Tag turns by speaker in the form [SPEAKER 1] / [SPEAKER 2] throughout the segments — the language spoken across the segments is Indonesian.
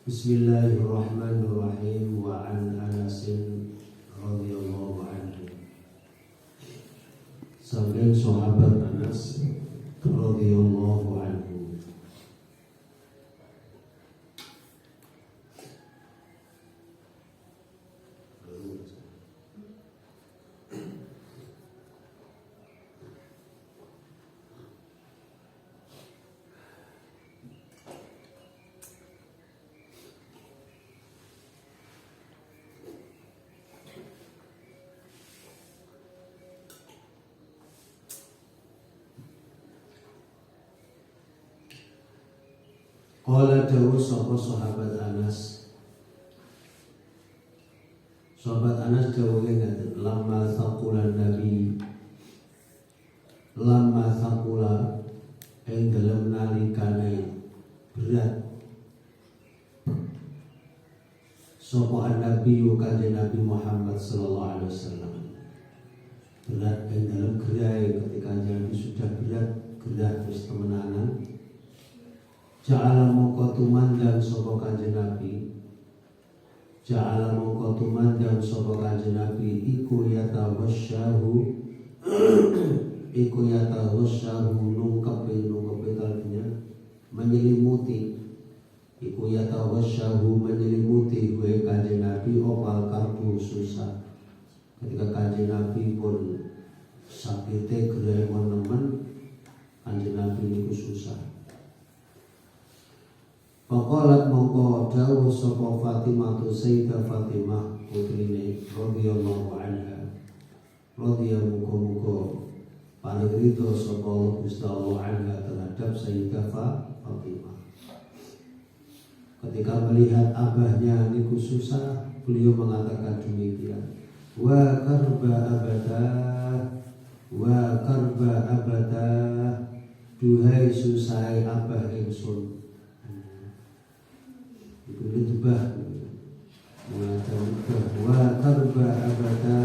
[SPEAKER 1] Bismillahirrahmanirrahim. Wa an Anasin radhiyallahu anhu. Saking sahabat Anas radhiyallahu anhu. Qala dawu sapa sahabat Anas. Sahabat Anas dawuhe ngaten, lamma saqulan nabi, lamma saqula ing dalem nalikane berat sapa nabi kanjeng Nabi Muhammad sallallahu alaihi wasallam. Berat ing dalem gerai ketika Nabi sudah berat, gerah wis temenanan. Ja'ala mongko tumandang sapa kanjeng Nabi, Ja'ala mongko tumandang sapa kanjeng Nabi iku yatawasyahu iku yatawasyahu nungkepe artinya menyelimuti, iku yatawasyahu menyelimuti gue kanjeng Nabi opal karbu susah. Ketika kanjeng Nabi pun sakite gerah menemen, kanjeng Nabi niku susah. Faqalat mongko dawuh sapa Fatimah tu Sayyidah Fatimah putrine radhiyallahu anha, radhiyallahu muga paling ridho sapa Gusti Allah anha terhadap Sayyidah Fatimah. Ketika melihat abahnya niku susah, beliau mengatakan demikian, wa karba abada, duhai susah abah ingsun. Itu tebah mengatakan wa karba abada,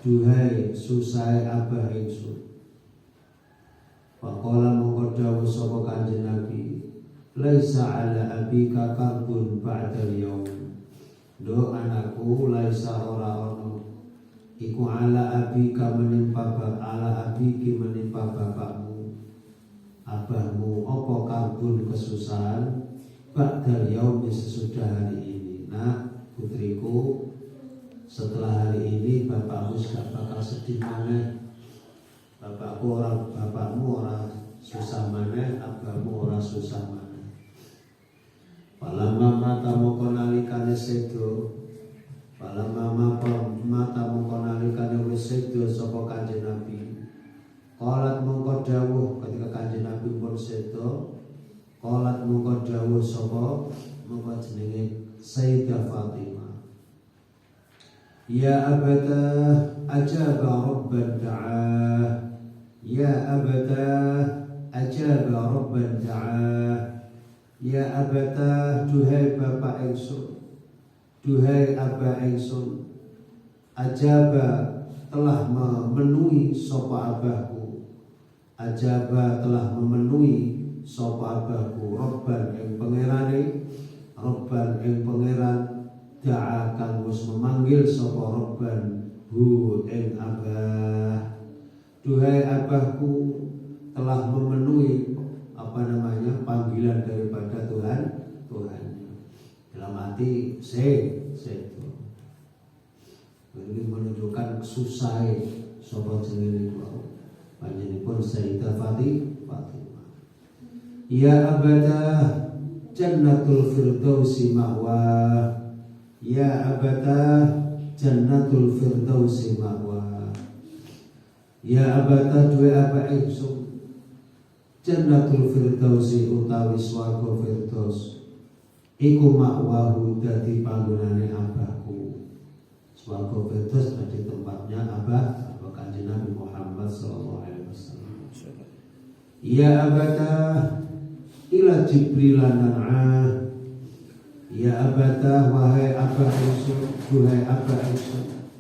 [SPEAKER 1] duhai susah abah ingsun. Faqala mongko dawuh sapa kanjeng Nabi, laisa ala abika karbun ba'dal yaum. Do anakku, laisa ora ono iku ala abika menimpa ala abiki menimpa bapakmu, abahmu apa karbun kesusahan ba'dal yaum sesudah hari ini. Nah putriku, setelah hari ini bapakmu gak bakal sedih maneh. Bapakmu orang susah maneh, abahmu orang susah maneh. Palamma mata moko nalikane sedo, palamma mata moko nalikane wis sedo sapa kanjeng Nabi. Qalat mongko dawuh ketika kanjeng Nabi pun sedo, qalat mongko dawuh sapa mongko jenenge Sayyidah Fatimah, ya abada ajaba rabban da'a, ya abada ajaba rabban da'a, ya abada duhai bapak ingsun, duhai abah ingsun, ajaba telah memenuhi sapa abahku, ajaba telah memenuhi sapa abahku, Rabban ing pangerane, Rabban ing pangeran, da'a kang wis memanggil sapa Rabban hu ing abah. Duhai abahku telah memenuhi panggilan daripada Tuhannya. Dalam hati itu ini menunjukkan susah sapa jenenge panjenenganipun Sayyidah Fatimah. Ya abada jannatul firdausi ma'wa, ya abada jannatul firdausi ma'wa, ya abada duwe abah ingsun, jannatul firdausi utawi swarga firdaus iku ma'wahu dadi panggonane abahku. Swarga firdaus dadi tempatnya abah kanjeng Nabi Muhammad sallallahu alaihi wasallam. Ya abada ila Jibril nan'a, ya abada wahai abah ingsun, duhai abah ingsun,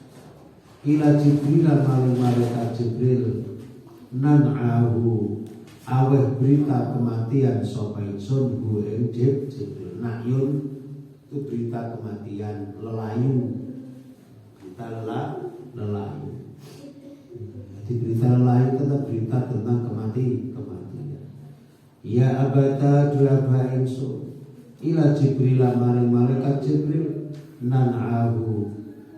[SPEAKER 1] ila Jibril maring malaikat Jibril nan'ahu aweh berita kematian sapa ingsun hu ing Jibril. Nahyun itu berita kematian, lelayu. Berita lelayu. Jadi berita lelayu itu berita tentang kematian. Ya abata duaba ingsun ila Jibril maring malaikat Jibril nan'ahu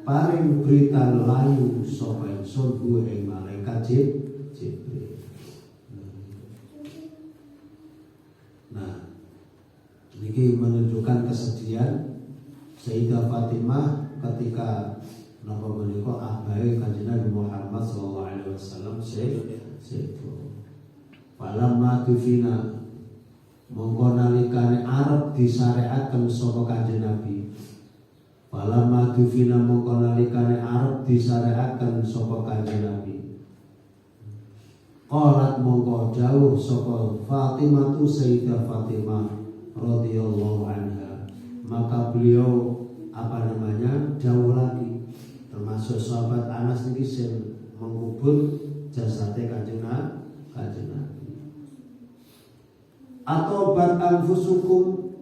[SPEAKER 1] paring berita lelayu sapa ingsun hu ing malaikat Jibril. Nah, ini menunjukkan kesedihan Sayyidah Fatimah ketika napa menika abahe Kanjeng Nabi Muhammad sallallahu alaihi wasallam sedo. Falamma tufina mongko nalikane arep disyariatken sapa Kanjeng Nabi. Falamma tufina mongko nalikane arep disyariatken sapa Kanjeng Nabi. Qalat mongko jauh sapa Fatimah tu Sayyidah Fatimah radhiyallahu anha. Maka beliau jauh lagi, termasuk sahabat Anas niki sing mengubur jasate Kanjeng Nabi. Atobat anfusukum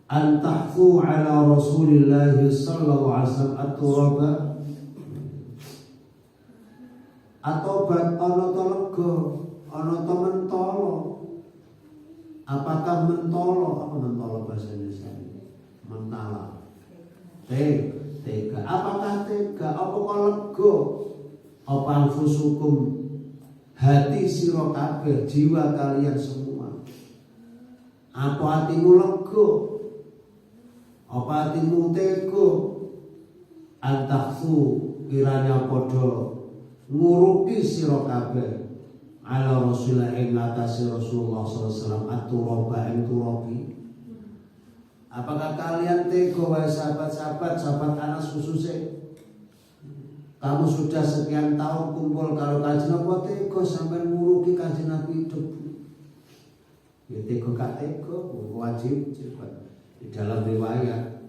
[SPEAKER 1] an tahfu ala Rasulillah sallallahu alaihi wasallam at-turaba. Atobat ana to lega, ana to mentolo. Apakah mentolo? Apa mentolo bahasa Indonesia? Mentala. Tega. Apakah tega? Apa kok lega? Apa anfusukum hati sira kabeh, jiwa kalian semua? Apa hatimu lega? Apa hatimu tega? Antakfu kiranya padha nguruki sira kabeh ala Rasulullah ing ngatasi Rasulullah sallallahu alaihi wasallam at-turaba ing turabi. Apakah kalian tega wahai sahabat-sahabat Anas khususnya? Kamu sudah sekian tahun kumpul kalau Kanjeng Nabi tega sampai nguruki Kanjeng Nabi hidup. Ya tega gak tega wajib di dalam riwayat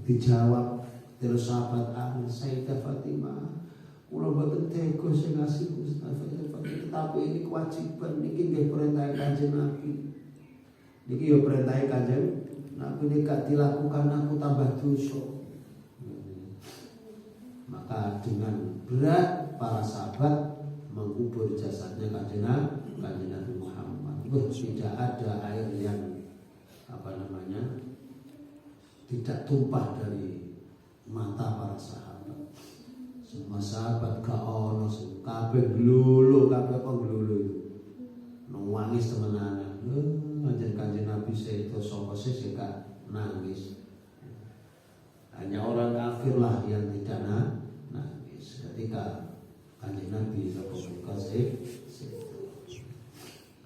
[SPEAKER 1] dijawab terus sahabat Anas Sayyidah Fatimah, kula boten tega sing ngasih tapi ini kewajiban niki nggih perintah Kanjeng Nabi. Niki yo perintah Kanjeng Nabi, ini gak dilakukan aku tambah dosa. Maka dengan berat para sahabat mengubur jasadnya Kanjeng Nabi Muhammad. Tidak ada air yang tidak tumpah dari mata para sahabat. Semua sahabat gak ono kabeh glulu, kabeh penglulu itu. Nangis temenan. Kanjeng Nabi sedo sapa sing gak nangis. Hanya orang kafir lah yang tidak nangis ketika Kanjeng Nabi sebuka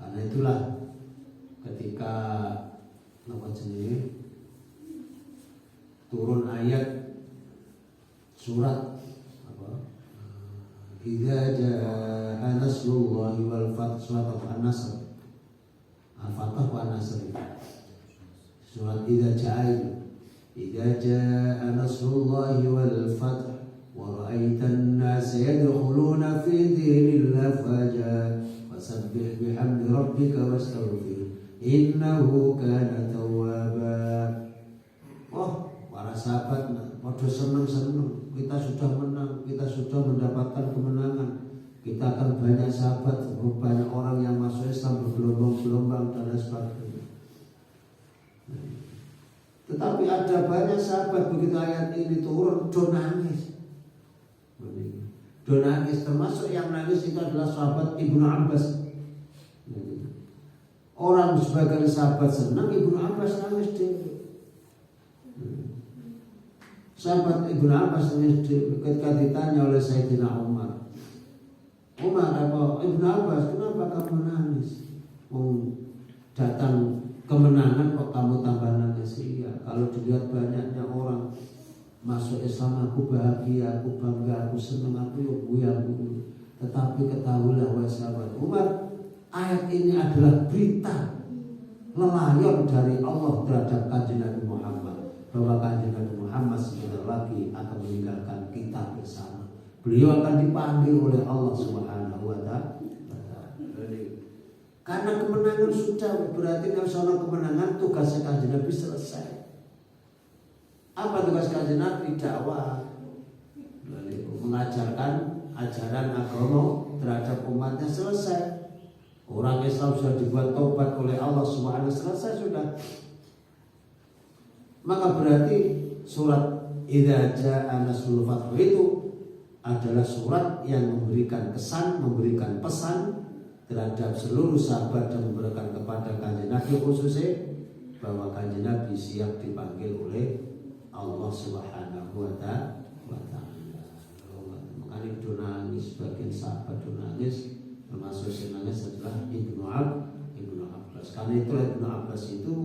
[SPEAKER 1] karena itulah ketika turun ayat surat Idza jaa nasrullahi wal fath, surat An-Nasr. Al-Fatah wa An-Nasr. Surat Idza jaa nasrullahi wal fath wa ra'aitan nasa yadkhuluna fi dinillahi afwaja fasabbih bihamdi rabbika wastaghfir innahu kana tawwaba. Oh, para sahabat padha seneng-seneng. Kita sudah menang, kita sudah mendapatkan kemenangan. Kita akan banyak sahabat, banyak orang yang masuk Islam bergelombang-gelombang dan sebagainya. Tetapi ada banyak sahabat begitu ayat ini turun, do nangis. Termasuk yang nangis itu adalah sahabat Ibnu Abbas. Orang sebagian sahabat senang, Ibnu Abbas nangis dia. Sahabat Ibnu Abbas ketika ditanya oleh Sayyidina Umar, apa Ibnu Abbas, kenapa kamu nangis? Datang kemenangan kok kamu tambah nangis? Iya, kalau dilihat banyaknya orang masuk Islam, aku bahagia, aku bangga, aku senang, aku buyar. Tetapi ketahuilah wahai sahabat Umar, ayat ini adalah berita lelayon dari Allah terhadap Kanjeng Nabi Muhammad, bahwa Kanjeng Nabi Muhammad sebentar lagi akan meninggalkan kita bersama. Beliau akan dipanggil oleh Allah Subhanahu wa taala. Karena kemenangan sudah, berarti kalau soal kemenangan tugasnya Kanjeng Nabi selesai. Apa tugas Kanjeng Nabi? Dakwah, mengajarkan ajaran agama terhadap umatnya, selesai. Orang Islam sudah dibuat tobat oleh Allah Subhanahu wa taala, selesai sudah. Maka berarti surat Idza Jaa Nasrul Fath itu adalah surat yang memberikan kesan, memberikan pesan terhadap seluruh sahabat dan memberikan kepada Kanjeng Nabi khususnya bahwa Kanjeng Nabi siap dipanggil oleh Allah Subhanahu wa taala. Makanya itu nangis, sebagian sahabat itu nangis, termasuk yang nangis adalah Ibnu Abbas. Karena itu Ibnu Abbas itu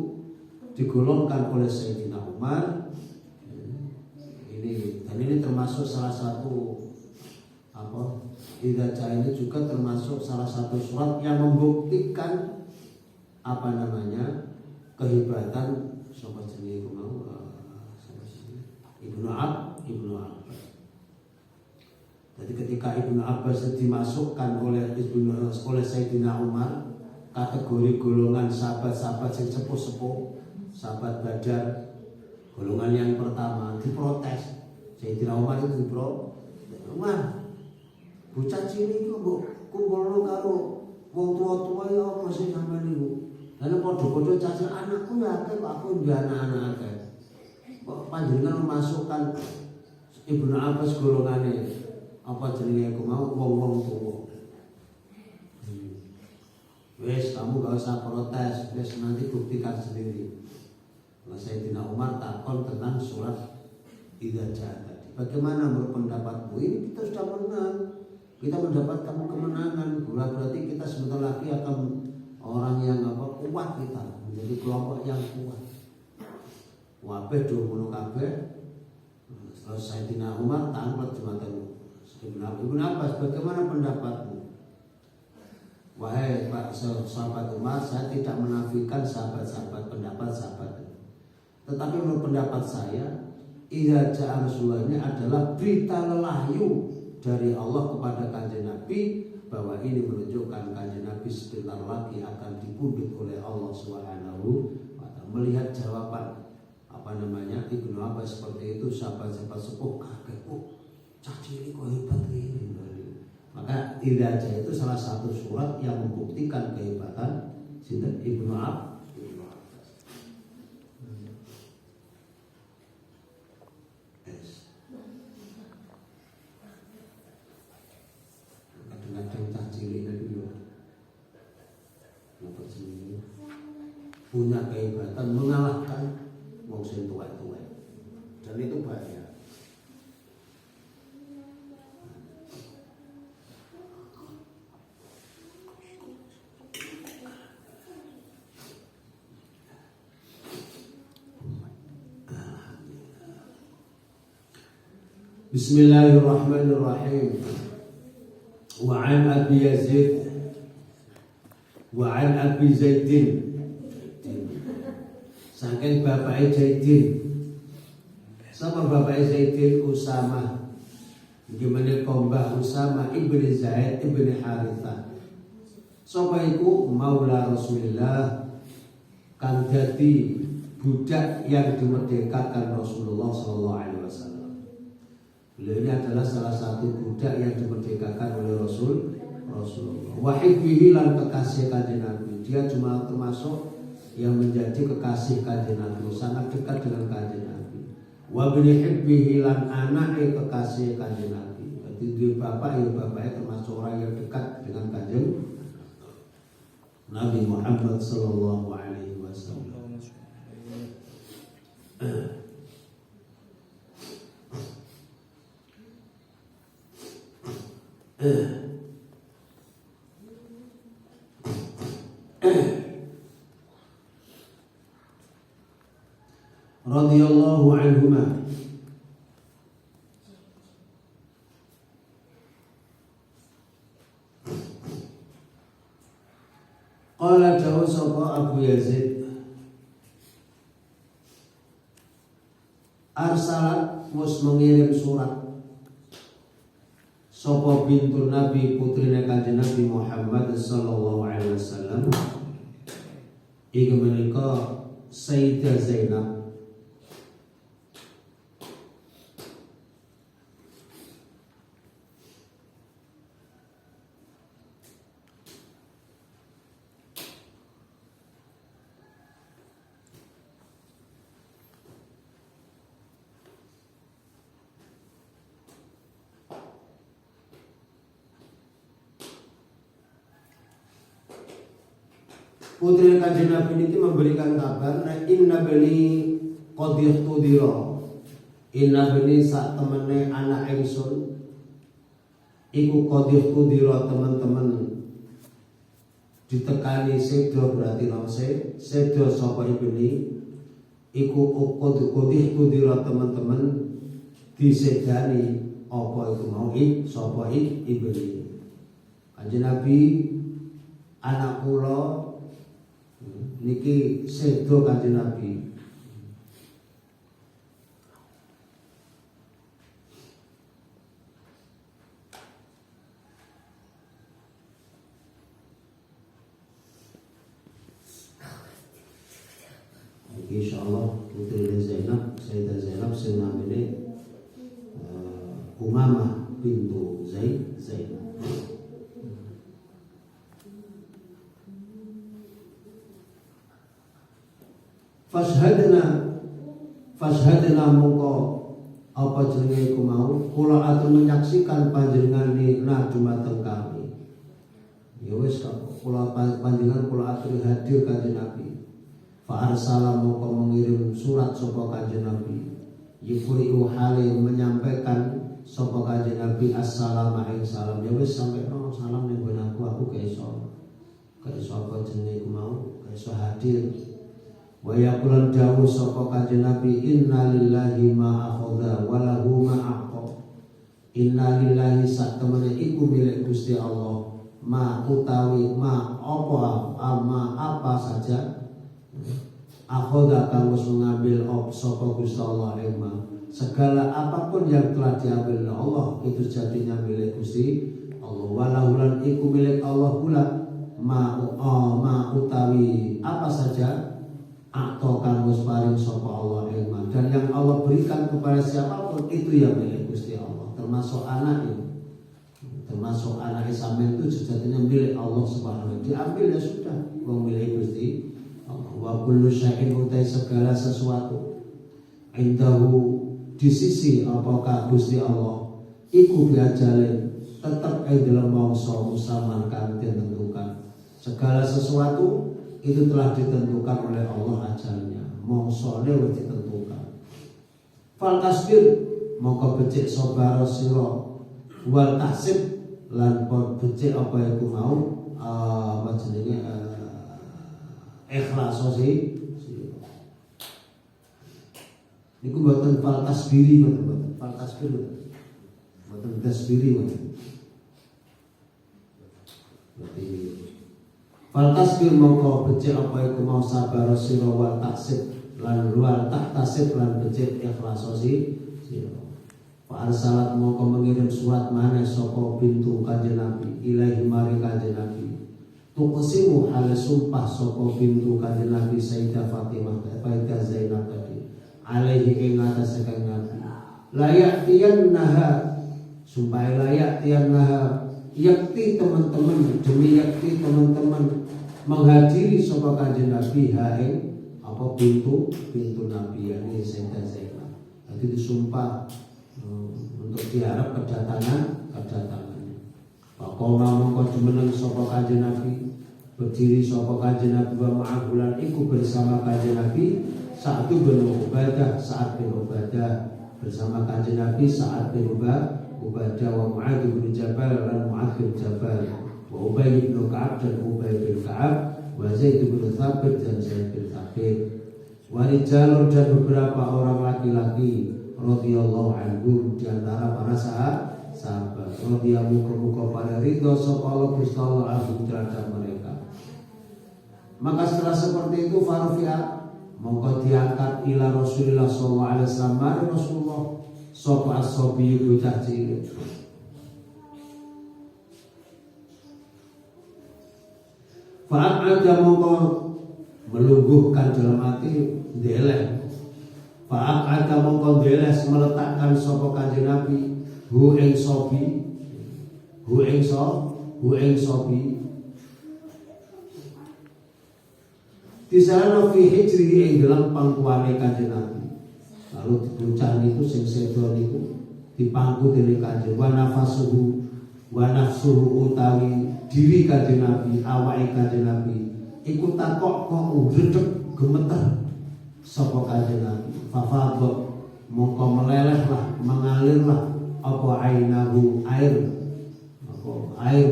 [SPEAKER 1] digolongkan oleh Sayyidina Umar. Ini termasuk salah satu Idza Jaa ini juga termasuk salah satu surat yang membuktikan kehebatan siapa jenis Ibnu Abbas. Jadi ketika Ibnu Abbas dimasukkan oleh Sayyidina Umar kategori golongan sahabat-sahabat yang sepuh-sepuh, sahabat Badar, golongan yang pertama, diprotes. Sayyidina Umar itu diprotes. Umar, bocah cilik itu mbok kumpulno karo wong tua-tua ya apa sih sampean niku? Lah padha-padha caci anakku ya akeh kok aku ndek anak-anak akeh. Kok panjenengan memasukkan Ibnu Abbas golongane jenenge aku mau wong-wong tuwa. Wes kamu gak usah protes, wes nanti buktikan sendiri. Nah, Sayyidina Umar takon tentang surat Idza Jaa tadi. Bagaimana menurut pendapatmu? Ini kita sudah menang, kita mendapatkan kemenangan. Berarti kita sebentar lagi akan orang yang kuat, kita menjadi kelompok yang kuat. Wabeh do ngono kabeh. Terus Sayyidina Umar tanglet jematan Ibnu Abbas, bagaimana pendapatmu? Wahai Pak sahabat Umar, saya tidak menafikan sahabat-sahabat pendapat sahabat. Tetapi menurut pendapat saya, Idza Jaa Rasulullah ini adalah berita lelayu dari Allah kepada Kanjeng Nabi bahwa ini menunjukkan Kanjeng Nabi sebentar lagi akan dipundhut oleh Allah Subhanahu wa taala. Melihat jawaban Ibnu Abbas seperti itu, sahabat-sahabat sepuh kaget, caci ini kok hebat ini. Maka Idza Jaa itu salah satu surat yang membuktikan kehebatan sinten Ibnu Abbas. Kadang-kadang caci ini punya kehebatan mengalahkan wong sing tuwa-tuwa. Dan itu bahaya. Bismillahirrahmanirrahim. Wa an Abi Yazid wa an Abi Zaidin. Saking bapake Zaidin. Sama bapake Zaidin Usamah. Gimana Mbah Usamah ibni Zaid ibni Harithah. Sapa iku maula Rasulullah kang dadi budak yang dimerdekakan Rasulullah sallallahu alaihi wasallam. Beliau ini adalah salah satu budak yang dimerdekakan oleh Rasulullah. Wahibbihi lan kekasih Kanjeng Nabi. Dia cuma termasuk yang menjadi kekasih Kanjeng Nabi, sangat dekat dengan Kanjeng Nabi. Wa bini hibbihi lan anake kekasih Kanjeng Nabi. Jadi dia bapaknya termasuk orang yang dekat dengan Kanjeng Nabi Muhammad sallallahu alaihi wasallam. Radhiyallahu anhuma. Qala dawu sapa Abu Yazid arsalat mus mengirim surat sapa bintu Nabi putrine Kanjeng Nabi Muhammad sallallahu alaihi wasallam iku menika Sayyidah Zainab. Putri Kanjeng Nabi ini memberikan kabar, inna bani qad yahtudira, inna bani sak temene anak ingsun iku qad yahtudira, teman-teman ditekani sedo, berarti nase sedo sapa ibni iku qad yahtudira, teman-teman disedani apa itu mau sapa ibni. Kanjeng Nabi, anak kula niki sedo Kanjeng Nabi. Insyaallah putri Zainab, Sayyidah Zainab sing namine Umamah bintu Zainab. Fashhadna mongko apa jenenge iku mau kula atun menyaksikan panjenengan nina dumateng kami. Ya wis kula panjenengan kula atur hadir Kanjeng Nabi. Fa arsala mongko mengirim surat sapa Kanjeng Nabi. Yufri'u hale menyampaikan sapa Kanjeng Nabi assalamu alaikum salam. Ya wis sampai no salam ning aku kaiso apa jenenge iku mau kaiso hadir. Wa yaqulan dawu sapa Kanjeng Nabi inna lillahi ma akhadha wa lahu ma a'ta. Inna lillahi sak temene iku milik Gusti Allah, ma utawi ma apa saja akhadha kang wis mengambil sapa Gusti Allah ma. Segala apapun yang telah diambil oleh Allah itu jadinya milik Gusti Allah. Walahu lan iku milik Allah pula ma utawi apa saja atau kang wis paring sapa Allah ilmu, dan yang Allah berikan kepada siapapun itu ya milik Gusti Allah, termasuk anak itu, termasuk anak Ismail itu sejatinya milik Allah Subhanahu wa taala. Diambil ya sudah, milik Gusti Allah. Wa kullu syai'in utai segala sesuatu indahu di sisi apakah Gusti Allah iku biajalin tetap dalam mangsa musaman kang ditentukan. Segala sesuatu itu telah ditentukan oleh Allah ajalnya, mongsone wis ditentukan. Fal tasbir mongko becik sabar sira, wal tahsib lan becik apa iku mau apa jenenge ikhlas sih. Niku mboten fal tasbiri, mboten fal tasbir, mboten tasbiri mboten. Fal tasbir mongko becik apa iku mau sabar sira wa taksib lan luar tak tasib lan becik ikhlas sira. Fa arsalat mongko mengirim surat maneh saka bintu Kanjeng Nabi ilahi mari Kanjeng Nabi. Tuqsimu hal sumpah saka bintu Kanjeng Nabi Sayyidah Fatimah Sayyidah Zainab tadi alaihi ing atas Kanjeng Nabi. Layak tiyannaha sumpah layak tiyannaha yakti teman-teman demi yakti teman-teman menghadiri sapa Kanjeng Nabi haing apa pintu Nabi ini Sayyidah Zainab. Jadi disumpah untuk diharap kedatangannya. Pakoma mongko jumeneng sapa Kanjeng Nabi, berdiri sapa Kanjeng Nabi wa ma'ahulan iku bersama Kanjeng Nabi Sa'ad bin Ubadah, bersama Kanjeng Nabi Sa'ad bin Ubadah wa Mu'adz bin Jabal dan Mu'adz bin Jabal wa Ubay bin Ka'ab dan Ubay bin Ka'ab wa Zaid bin Thabit dan Zaid bin Thabit wa rijalun dan beberapa orang laki-laki radhiyallahu anhum di antara para sahabat radhiyallahu pada ridho sapa Allah Gusti Allah anhum terhadap mereka. Maka setelah seperti itu farfi'a mongko diangkat ila Rasulullah sallallahu alaihi wasallam Rasulullah sapa as-sabi bocah cilik Fa'ada mongko melungguhkan dalam hati ndeleh. Fa'ada mongko ndeleh meletakkan sapa Kanjeng Nabi hu ing sobi disana fi hijri ing dalam pangkuane Kanjeng Nabi. Lalu bocah niku sing sedo niku dipangku dening Kanjeng wa nafsuhu utawi diri Kanjeng Nabi, awake Kanjeng Nabi iku takok kok redeg gemeter sapa Kanjeng Nabi. Fafadha mongko melelehlah, mengalirlah apa ainahu air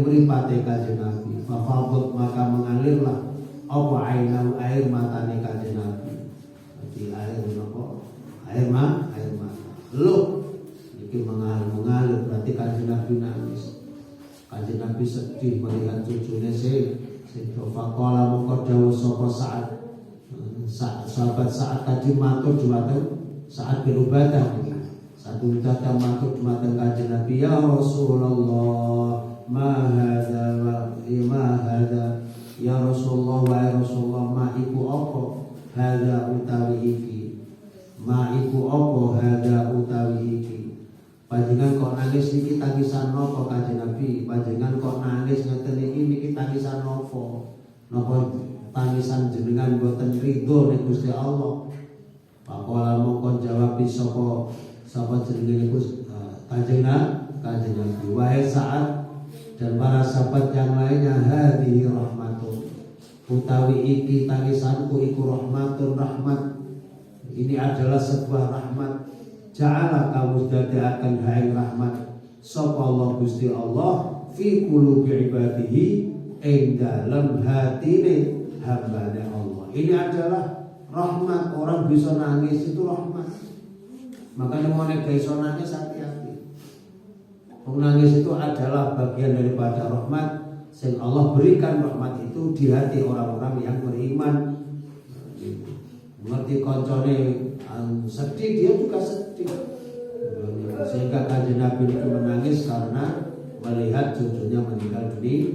[SPEAKER 1] mripate Kanjeng Nabi. Fafadha maka mengalirlah apa ainahu air matane Kanjeng Nabi. Jadi air napa? Air mata. Loh, iki mengalir berarti Kanjeng Nabi nangis. Kanjeng Nabi sedih melihat cucunya faqala mongko dawuh sapa sahabat Sa'ad tadi matur dumateng Sa'ad bin Ubadah. Satu datang matur dumateng Kanjeng Nabi, ya Rasulullah, ma hadza ya Rasulullah wa ya Rasulullah, ma iku apa hadza utawi iki. Ma iku apa hadza utawi iki. Panjenengan kok nangis niki tangisan napa Kanjeng Nabi? Panjenengan kok nangis ngeten iki niki tangisan napa? Napa tangisan jenengan boten ridho ning Gusti Allah? Pakola mongkon jawab sapa jenenge niku Kanjeng Nabi. Wahai Sa'ad dan para sahabat yang lainnya, hadhihi rahmatun. Utawi iki tangisanku iku rahmat. Ini adalah sebuah rahmat. Ja'ala kamu dadaaken haing rahmat sapa Allah Gusti Allah fi qulubi ibadihi ing dalem hatine hambane Allah. Ini adalah rahmat. Orang bisa nangis itu rahmat. Makanya mau nek iso nangis hati-hati. Nangis itu adalah bagian daripada rahmat sing Allah berikan. Rahmat itu di hati orang-orang yang beriman. Ngerti koncone sedih, dia juga sedih. Sehingga Kanjeng Nabi itu menangis karena melihat cucunya meninggal dunia.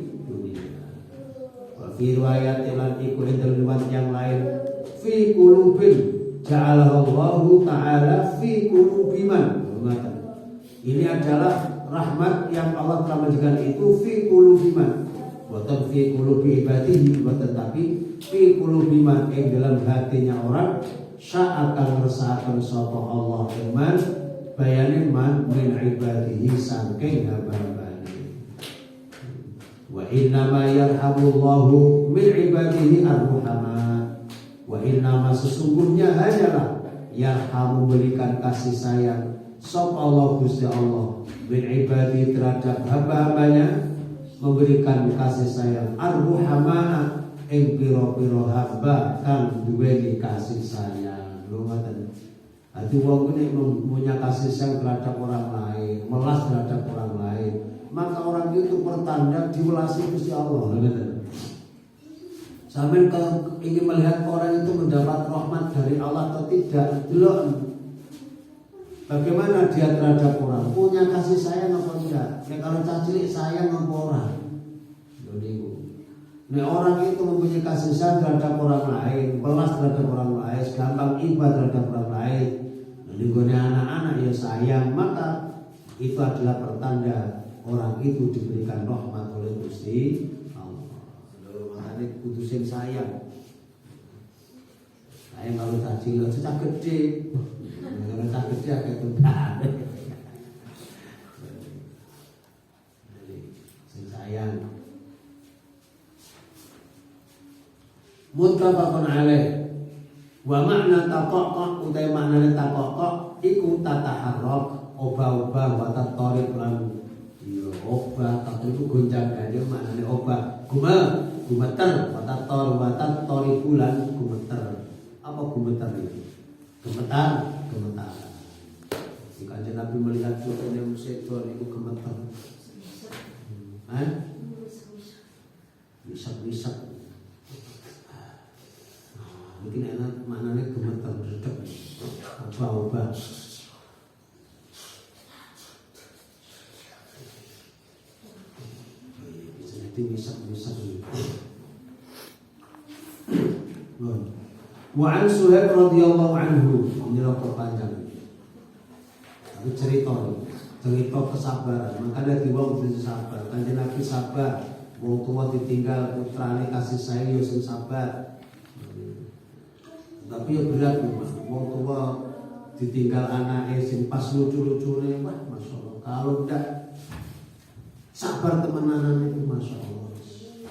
[SPEAKER 1] Wa fi riwayat lan iku riwayat yang lain fi qulubin ja'alallahu ta'ala fi qulubiman. Ini adalah rahmat yang Allah telah menjadikan itu fi qulubiman. Bukan fi qulubi ibadihi, tetapi fi qulubiman yang dalam hatinya orang sya'akan resakan sapa Allah iman bayanin man min ibadihi sangking hamba-hambane. Wa innama yarhamullahu min ibadihi ar-ruhama. Wa innama sesungguhnya hanyalah yarhamu berikan kasih sayang sapa Allah Gusti Allah min ibadihi terhadap hamba-hambanya, memberikan kasih sayang ar-ruhama ing pira-pira hamba kang duweni kasih sayang. Lho ngoten. Ati wong ini punya kasih sayang terhadap orang lain, melas terhadap orang lain, maka orang itu pertanda diwelasi Gusti Allah. Ngoten. Sampai kalau ingin melihat orang itu mendapat rahmat dari Allah atau tidak, delok bagaimana dia terhadap orang, punya kasih sayang apa tidak? Kalau cilik sayang apa orang? Nah, orang itu mempunyai kasih sayang terhadap orang lain, belas terhadap orang lain, gampang ibadah terhadap orang lain. Nah, anak-anak ya sayang, maka itu adalah pertanda orang itu diberikan rahmat oleh Gusti Allah. Makanya kudu sing sayang. Sayang kalau caci lo cecak gede, kalau cecak gede agak tentang. Jadi sing sayang. Muttafaqun alaih. Wa makna taqaqqa utai maknane taqaqqa iku tataharrak obah-obah wa tatarib lan ya obah tapi itu gonjang-ganjing maknane obah gumeter wa tatarib bulan gumeter. Apa gumeter itu? Gemetar. Jika Nabi melihat cucunya Musedon itu gemeter. Bisa mungkin enak maknanya gemetar berdek ubah-ubah. Bisa jadi misak Wa an Suhaib radhiyallahu anhu, ini rokok panjang. Tapi cerita kesabaran, makanya diwang bisa sabar. Kanjeng Nabi sabar, wong tua ditinggal putrane kasih sayang yo sing sabar. Tapi ya berat memang, wong tua ditinggal anaknya sing pas lucu-lucune, wah masyaallah. Kalau enggak sabar temenan itu masyaallah.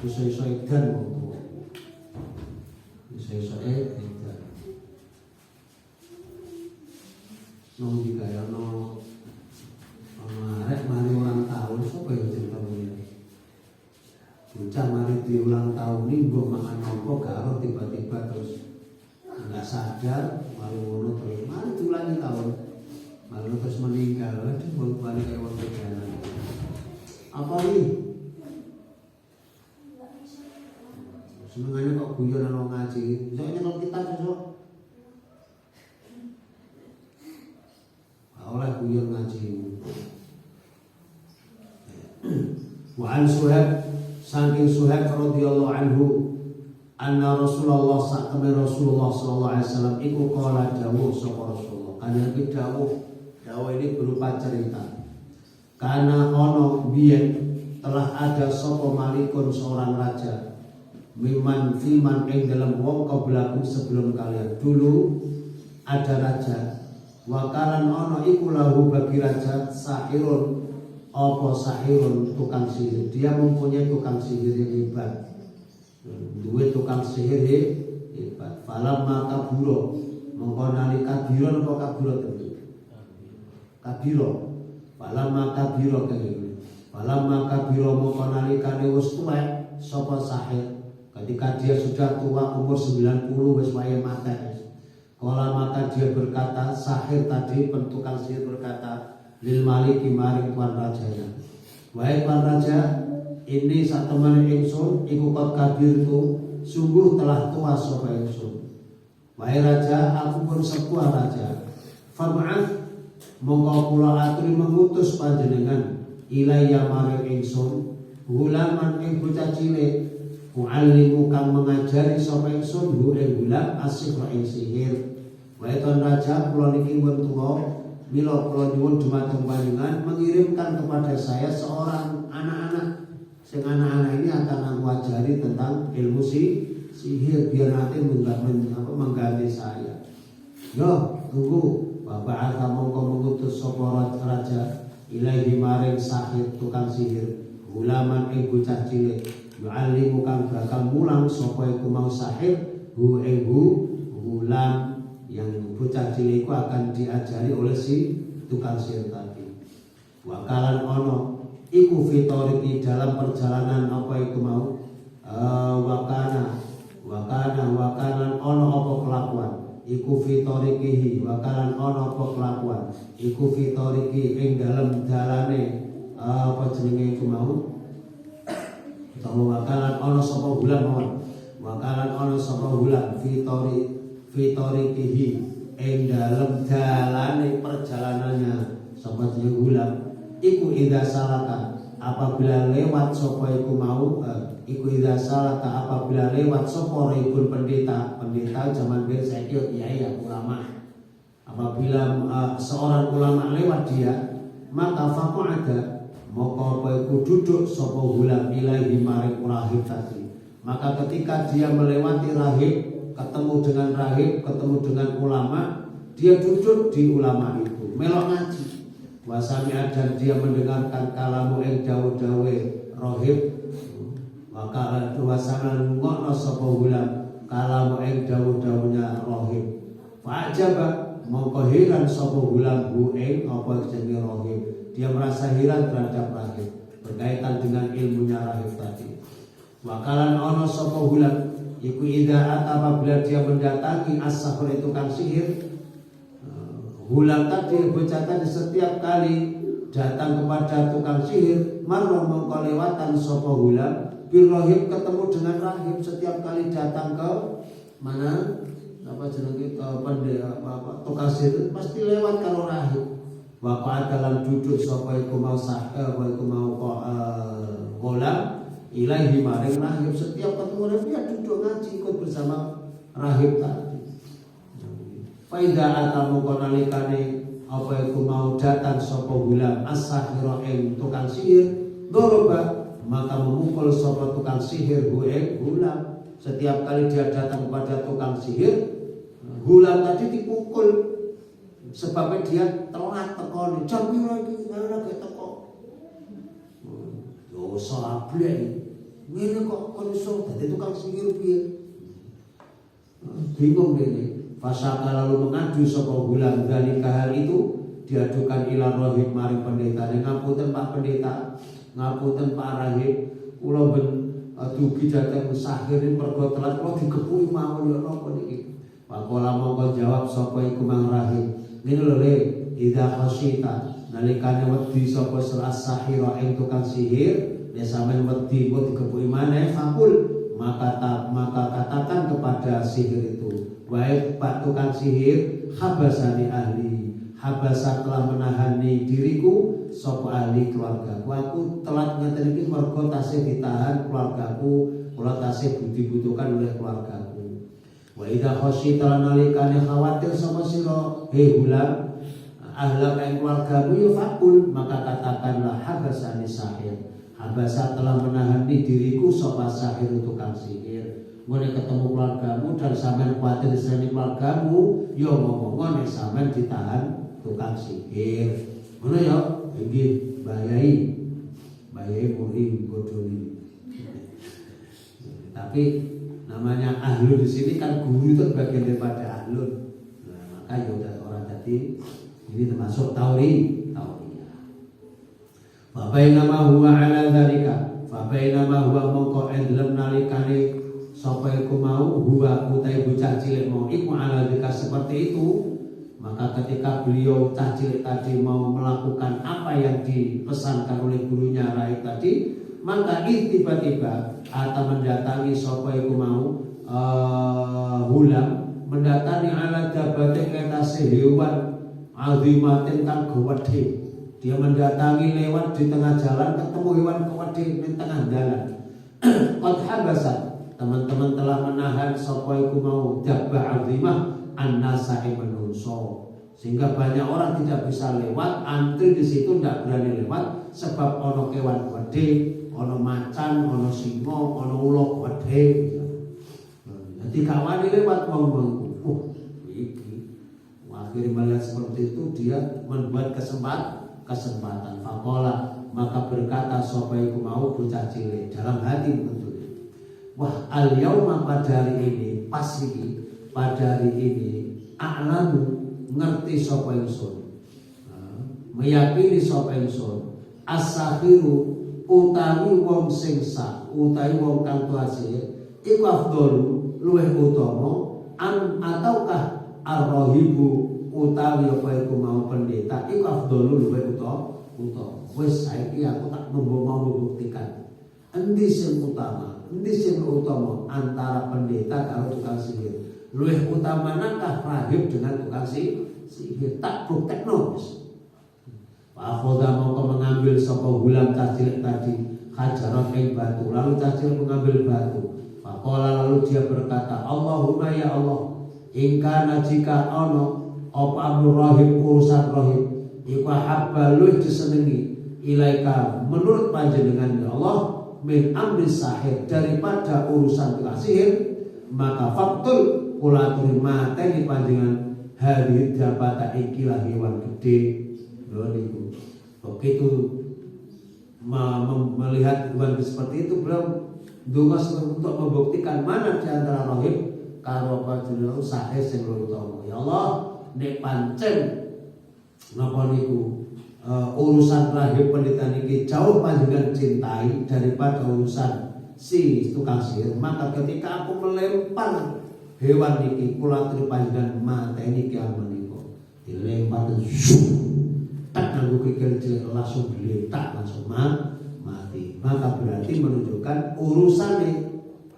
[SPEAKER 1] Bisa-bisa edan wong tua. Bisa-bisa edan. Nong dikaya no rek mari ulang tahun sapa ya cerita ini. Bocah mari di ulang tahun ini mbok makan nopo karo tiba-tiba terus enggak sadar malu ngono terus mari diulangi tahun. Malu terus meninggal aduh balik kaya wong beganan. Apa ini? Senengane kok guyon ana ngaji. Soalnya kalau kita besok oleh guyon ngaji. Wa an Suhaib, saking Suhaib radhiyallahu anhu, anna Rasulullah sallallahu alaihi wasallam iku qala dawuh sapa Rasulullah. Kanjeng Nabi dawuh ini berupa cerita. Karena ono biyen telah ada sapa malikun seorang raja. Miman fiman ing dalam wong qablakum sebelum kalian. Dulu ada raja. Wakalan ono iku lahu bagi raja sahirun, apa sahirun tukang sihir. Dia mempunyai tukang sihir yang hebat. Duwe tukang sihir hebat. Falam maka buro mengkonali kabiro apa kaburo itu? Kabiro. Falam maka biro kene. Falam maka biro mengkonali kane wis tuwek sapa sahir. Ketika dia sudah tua umur 90 wis wayahe mati. Kala maka dia berkata, sahir tadi pentukang sihir berkata, lil maliki maring tuan rajanya. Wahai tuan raja, ini sak temane ingsun iku kot kabirku, sungguh telah tua sapa ingsun. Wahai raja, aku pun sepuh raja. Fab'ath mongko kula aturi mengutus panjenengan ilayya maring ingsun, gulaman ing bocah cilik. Mu'allimu kang mengajari sapa ingsun hu ing gulam asihra ing sihir. Wahai tuan raja, kula niki pun tuwa, mila kula nyuwun dumateng panjenengan mengirimkan kepada saya seorang anak-anak. Sing anak-anak ini akan aku ajari tentang ilmu sihir biar nanti mengganti saya. Yo, tunggu. Bapak Alha mongko mengutus sapa raja ilahi maring sahir tukang sihir, gulaman ing bocah cilik. Yu'allimu kang bakal mulang sapa iku mau sahir hu ing gulam yang bocah cilik iku akan diajari oleh si tukang sihir tadi. Wakalan ono iku fitoriki dalam perjalanan apa iku mau wakanan ono apa kelakuan iku fitorikihi wakalan ono apa kelakuan iku fitoriki ing dalam dalane apa jenenge iku mau wakalan ono sapa bulan mawon. Wakalan ono sapa bulan fitorikihi ing dalem dalane perjalanannya sapa jeneng bulan iku idza salaka apabila lewat sapa iku mau iku idza salaka apabila lewat sapa ribun pendeta zaman biyen saiki kiai ya ulama. Apabila seorang ulama lewat dia maka faqa'ada maka apa iku duduk sapa hulam ilahi maring rahib tadi. Maka ketika dia melewati rahib, ketemu dengan rahib, ketemu dengan ulama, dia duduk di ulama itu, melok ngaji. Wasami dan dia mendengarkan kalamu ing dawu-dawe rahib. Maka wasana ngono sapa hulam kalamu ing dawu-dawunya rahib. Fa'ajaba mongko heran sapa hulam hu ing apa jenenge rahib. Dia merasa heran terhadap rahib berkaitan dengan ilmunya rahib tadi. Wakalan ono sapa hulam iku idza apabila dia mendatangi as-sahr tukang sihir. Hulam tadi bocah tadi setiap kali datang kepada tukang sihir marwa mongko lewatan sapa hulam bir rahib ketemu dengan rahib setiap kali datang ke mana apa jenenge tukang sihir pasti lewat kalau rahib. Waqa'a dalam duduk sapa iku mau sahih wa iku mau kolam ilahi maring rahib setiap ketemu dia duduk ngaji ikut bersama rahib tadi. Faida atamu konalikane apa iku mau datang sapa gulam as-sahira ing tukang sihir, doroba maka memukul sapa tukang sihir gue gulam. Setiap kali dia datang kepada tukang sihir, gulam tadi dipukul. Sebabnya dia telat tekoni, jam piro iki ora teko. Yo sablek. Ngene kok iso dadi tukang sihir piye? Bingung dene. Fasaka lalu mengadu sapa gulam dari hal itu, diadukan ila rahib maring pendeta. Ngapunten Pak Pendeta, ngapunten Pak Rahib, kula ben dugi dhateng sahir mergo telat kula digepuki mawon ya napa niki. Pakola mongko jawab sapa iku Mang Rahib. Ngene lho Le, idza khasyita nalikane wedi sapa sahira ing tukang sihir, nek sampeyan wedi kok digepuki maneh fakul, maka katakan kepada sihir itu, baik Pak tukang sihir, habasani ahli, habasa telah menahani diriku sapa ahli keluargaku. Aku telat ngeten iki mergo tasih ditahan keluargaku, kula tasih dibutuhkan oleh keluargaku. Wa idza khasyita nalikane khawatir sapa sira he gulam ahla kae keluargamu ya fakul, maka katakanlah habasani sahir, habasa telah menahani diriku sapa sahir tukang sihir. Ngene ketemu keluargamu dan sampean kuwatir seni keluargamu, ya ngomong nek sampean ditahan tukang sihir. Ngono ya, nggih bahayai. Bahayai muri bodoni. Tapi namanya ahlun di sini kan guru itu bagian daripada ahlun. Nah, maka ya udah orang tadi ini termasuk tauriyah. Fa bainama huwa ala dzalika, fa bainama huwa mongko endlem nalikane sapa iku mau huwa utai bocah cilik mau iku ala dzalika seperti itu, maka ketika beliau cah cilik tadi mau melakukan apa yang dipesankan oleh gurunya Rahib tadi, maka tiba-tiba atau mendatangi sapa iku mau hulam mendatangi ala jabate ketase hewan azimatin kang gede. Dia mendatangi lewat di tengah jalan, ketemu hewan gede di tengah jalan. Qad habasa, teman-teman telah menahan sapa iku mau jabbah azimah an-nasa menungso, sehingga banyak orang tidak bisa lewat, antri di situ tidak berani lewat sebab ono kewan gede, ono macan, ono singo, ono ulo gede. Jadi kawan lewat mau iki. Akhirnya melihat seperti itu, dia membuat kesempatan. Fakola, maka berkata sapa iku mau bocah cilik dalam hati tentunya, wah al yauma pada hari ini, pas iki pada hari ini, a'lamu ngerti sapa ingsun, meyakini sapa ingsun, as-sahiru utawi wong sing sak, utawi wong kang tuasih iku afdalu luweh utama an ataukah ar-rahibu utawi apa iku mau pendeta iku afdalu luweh utama. Wis saiki aku tak mau membuktikan endi sing utama, endi sing utama antara pendeta karo tukang sihir. Luwih utamanakah rahib dengan tukang sihir? Tak buktekno wis. Pak Khoda mongko mengambil sapa gulam cilik tadi hajarat ing batu, lalu cilik mengambil batu. Faqala lalu dia berkata, Allahumma ya Allah, ingkana jika ono apa amru rahib urusan rahib iku habba luwih disenengi ilaika menurut panjenengan ya Allah min amri sahir daripada urusan tukang sihir, maka faktul kula terima tadi panjenengan hadir dapat ikilah hewan gede. Niku begitu melihat hewan seperti itu, beliau donga untuk membuktikan mana di antara rahib karo panjenengan sahir sing utama. Ya Allah, nek pancen napa niku urusan rahib pendeta niki jauh panjenengan cintai daripada urusan si tukang sihir, maka ketika aku melempar hewan niki kula aturi panjenengan mateni kiam menika dilempar tak nganggo kikil cilik langsung diletak langsung mati. Maka berarti menunjukkan urusannya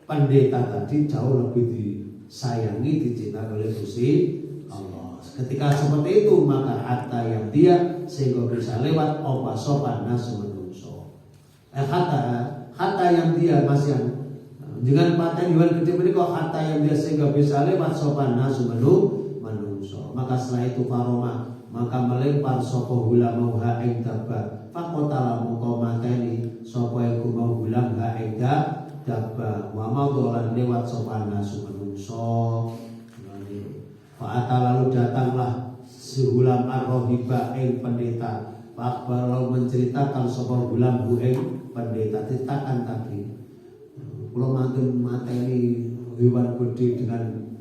[SPEAKER 1] pendeta tadi jauh lebih disayangi, dicintai oleh Gusti Allah. Ketika seperti itu maka hatta yang dia sehingga bisa lewat opa sopan nasu menungso. Hatta yang dia masih yang Dengan paten hewan gede menika hatta yang biasa nggak bisa lewat sopan nasu manungso. Maka setelah itu faroma maka melempar sapa hulam ha ing dabba. Fakotala mongko mateni sapa iku mau hulam ha ing dabba. Wa madolan lewat sopan nasu manungso. Fa'ata lalu datanglah si hulam ar-rohiba ing pendeta. Pak Barau menceritakan sapa hulam hu ing pendeta ceritakan tadi. Kula mantun mateni hewan gede dengan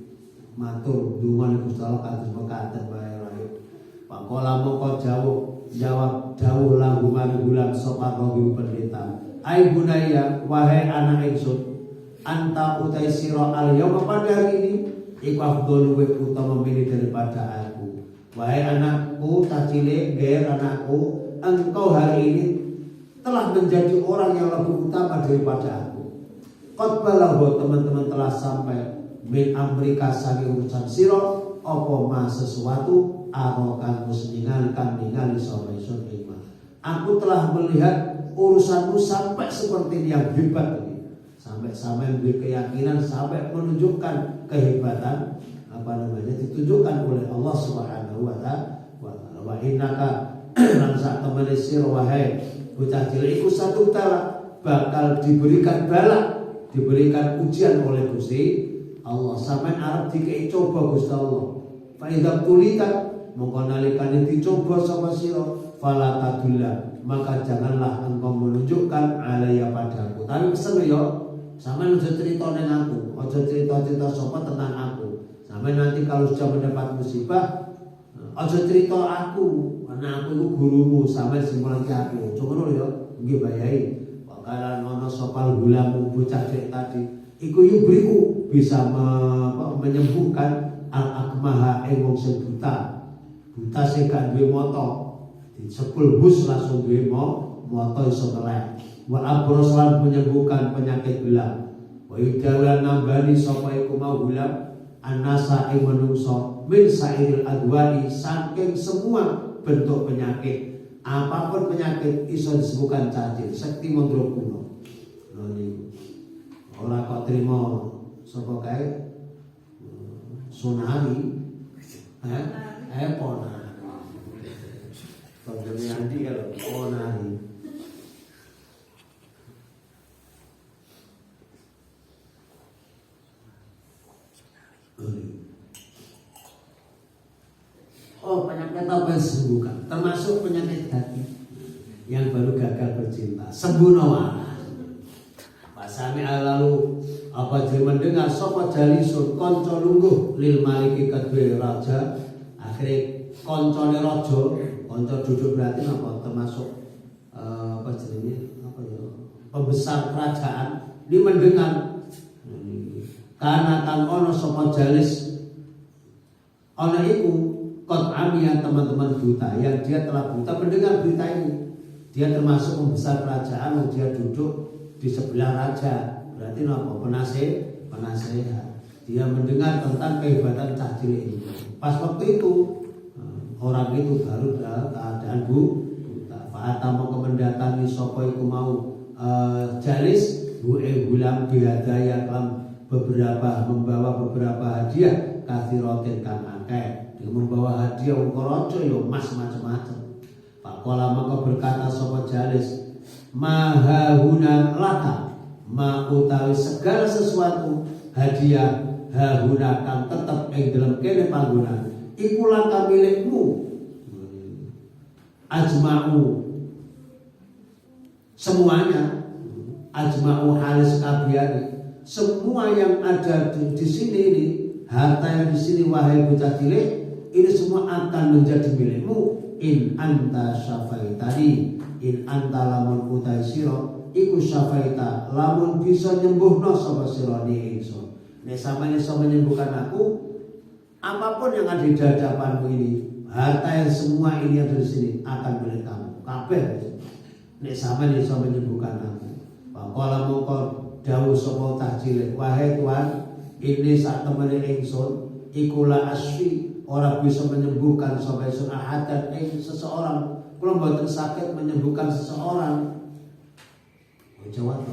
[SPEAKER 1] matur dungan Gusti Allah kados mekaten bae. Pakola mongko jawab dawuh lahu marang hulam sapa rohi pendeta. Ai bunaya wahai anak ingsun, anta utai sira al yauma pada hari ini iku afdhalu wa utama milih daripada aku. Wahai anakku cilik, ger anakku, engkau hari ini telah menjadi orang yang lebih utama daripada aku. Qadbalahu teman-teman telah sampai min amrika sangi urusan siro apa ma sesuatu arokan musningan kan ningali sore sun iman. Aku telah melihat urusanmu sampai seperti yang hebat ini. Sampai berkeyakinan sampai menunjukkan kehebatan ditunjukkan oleh Allah Subhanahu wa taala. Wa innaka lan sak temene sira wahai bocah cilik iku satu tala bakal diberikan bala, diberikan ujian oleh Gusti Allah. Sampeyan arep dikei coba Gusti Allah. Fa idza tulita mongko nalikane dicoba sapa sira fala tadulla maka janganlah engkau menunjukkan alaya padaku. Tapi pesen yo sampeyan aja cerita ning aku, aja cerita-cerita sapa tentang aku. Sampai nanti kalau sudah mendapat musibah, aja cerita aku, karena aku itu gurumu sampai simpulan ke aku. Coba dulu ya, nggih bayahi. Bakalan ono sopal gulamu bocah dek tadi. Iku yubriku bisa menyembuhkan al-akmaha ing wong sing buta. Buta sing gak duwe mata. Disepul bus langsung duwe mata iso melek. Wa abros lan menyembuhkan penyakit gelap. Wa yudalan nambani sapa iku mau gulam anasa ing manungsa min sairil adwani saking semua bentuk penyakit. Apapun penyakit iso disembuhkan cacing sekti mandra kuno. Lho niku. Ora kok trimo sapa kae sunari. Pona. Kok dene andi kalau ponari. Oh, penyakit apa yang disembuhkan? Termasuk penyakit hati yang baru gagal bercinta. Sembuh nawala. Pasami lalu apa dia mendengar sapa jalisun konco lungguh lil maliki kedue raja. Akhirnya koncone raja, konco duduk berarti apa? Termasuk apa jenenge? Apa ya? Pembesar kerajaan. Dia mendengar karena kang ono sapa jalis ana iku kot amia teman-teman buta yang dia telah buta mendengar berita ini. Dia termasuk pembesar kerajaan, dia duduk di sebelah raja. Berarti apa? Penasehat. Dia mendengar tentang kehebatan cah cilik ini. Pas waktu itu orang itu baru dalam keadaan buta. Fa'ata mau mendatangi sapa iku mau jalis gulam bihadaya kelam membawa beberapa hadiah kathirotin kang akeh. Dia membawa hadiah ukaraja ya emas macam-macam. Pakola maka berkata sapa jalis mahahuna laka ma utawi segala sesuatu hadiah hahuna kang tetep ing dalem kene panggonan iku laka milikmu ajma'u semuanya ajma'u halis kabiyani semua yang ada di sini ini, harta yang di sini wahai bocah cilik, ini semua akan menjadi milikmu. In anta syafaitani, in anta lamun utai siro, iku syafaita, lamun bisa nyembuhno sapa siro ni ingsun. Nek sampeyan iso menyembuhkan aku, apapun yang ada di hadapanmu ini, harta yang semua ini yang ada di sini akan milik kamu. Kabeh. Nek sampeyan iso menyembuhkan aku. Pakola mongko dawuh sapa cah cilik, wahai Tuhan, ini sak temene ingsun iku la asfi ora bisa menyembuhkan sapa ingsun ahadan ing seseorang. Kula mboten saged menyembuhkan seseorang. Jawab.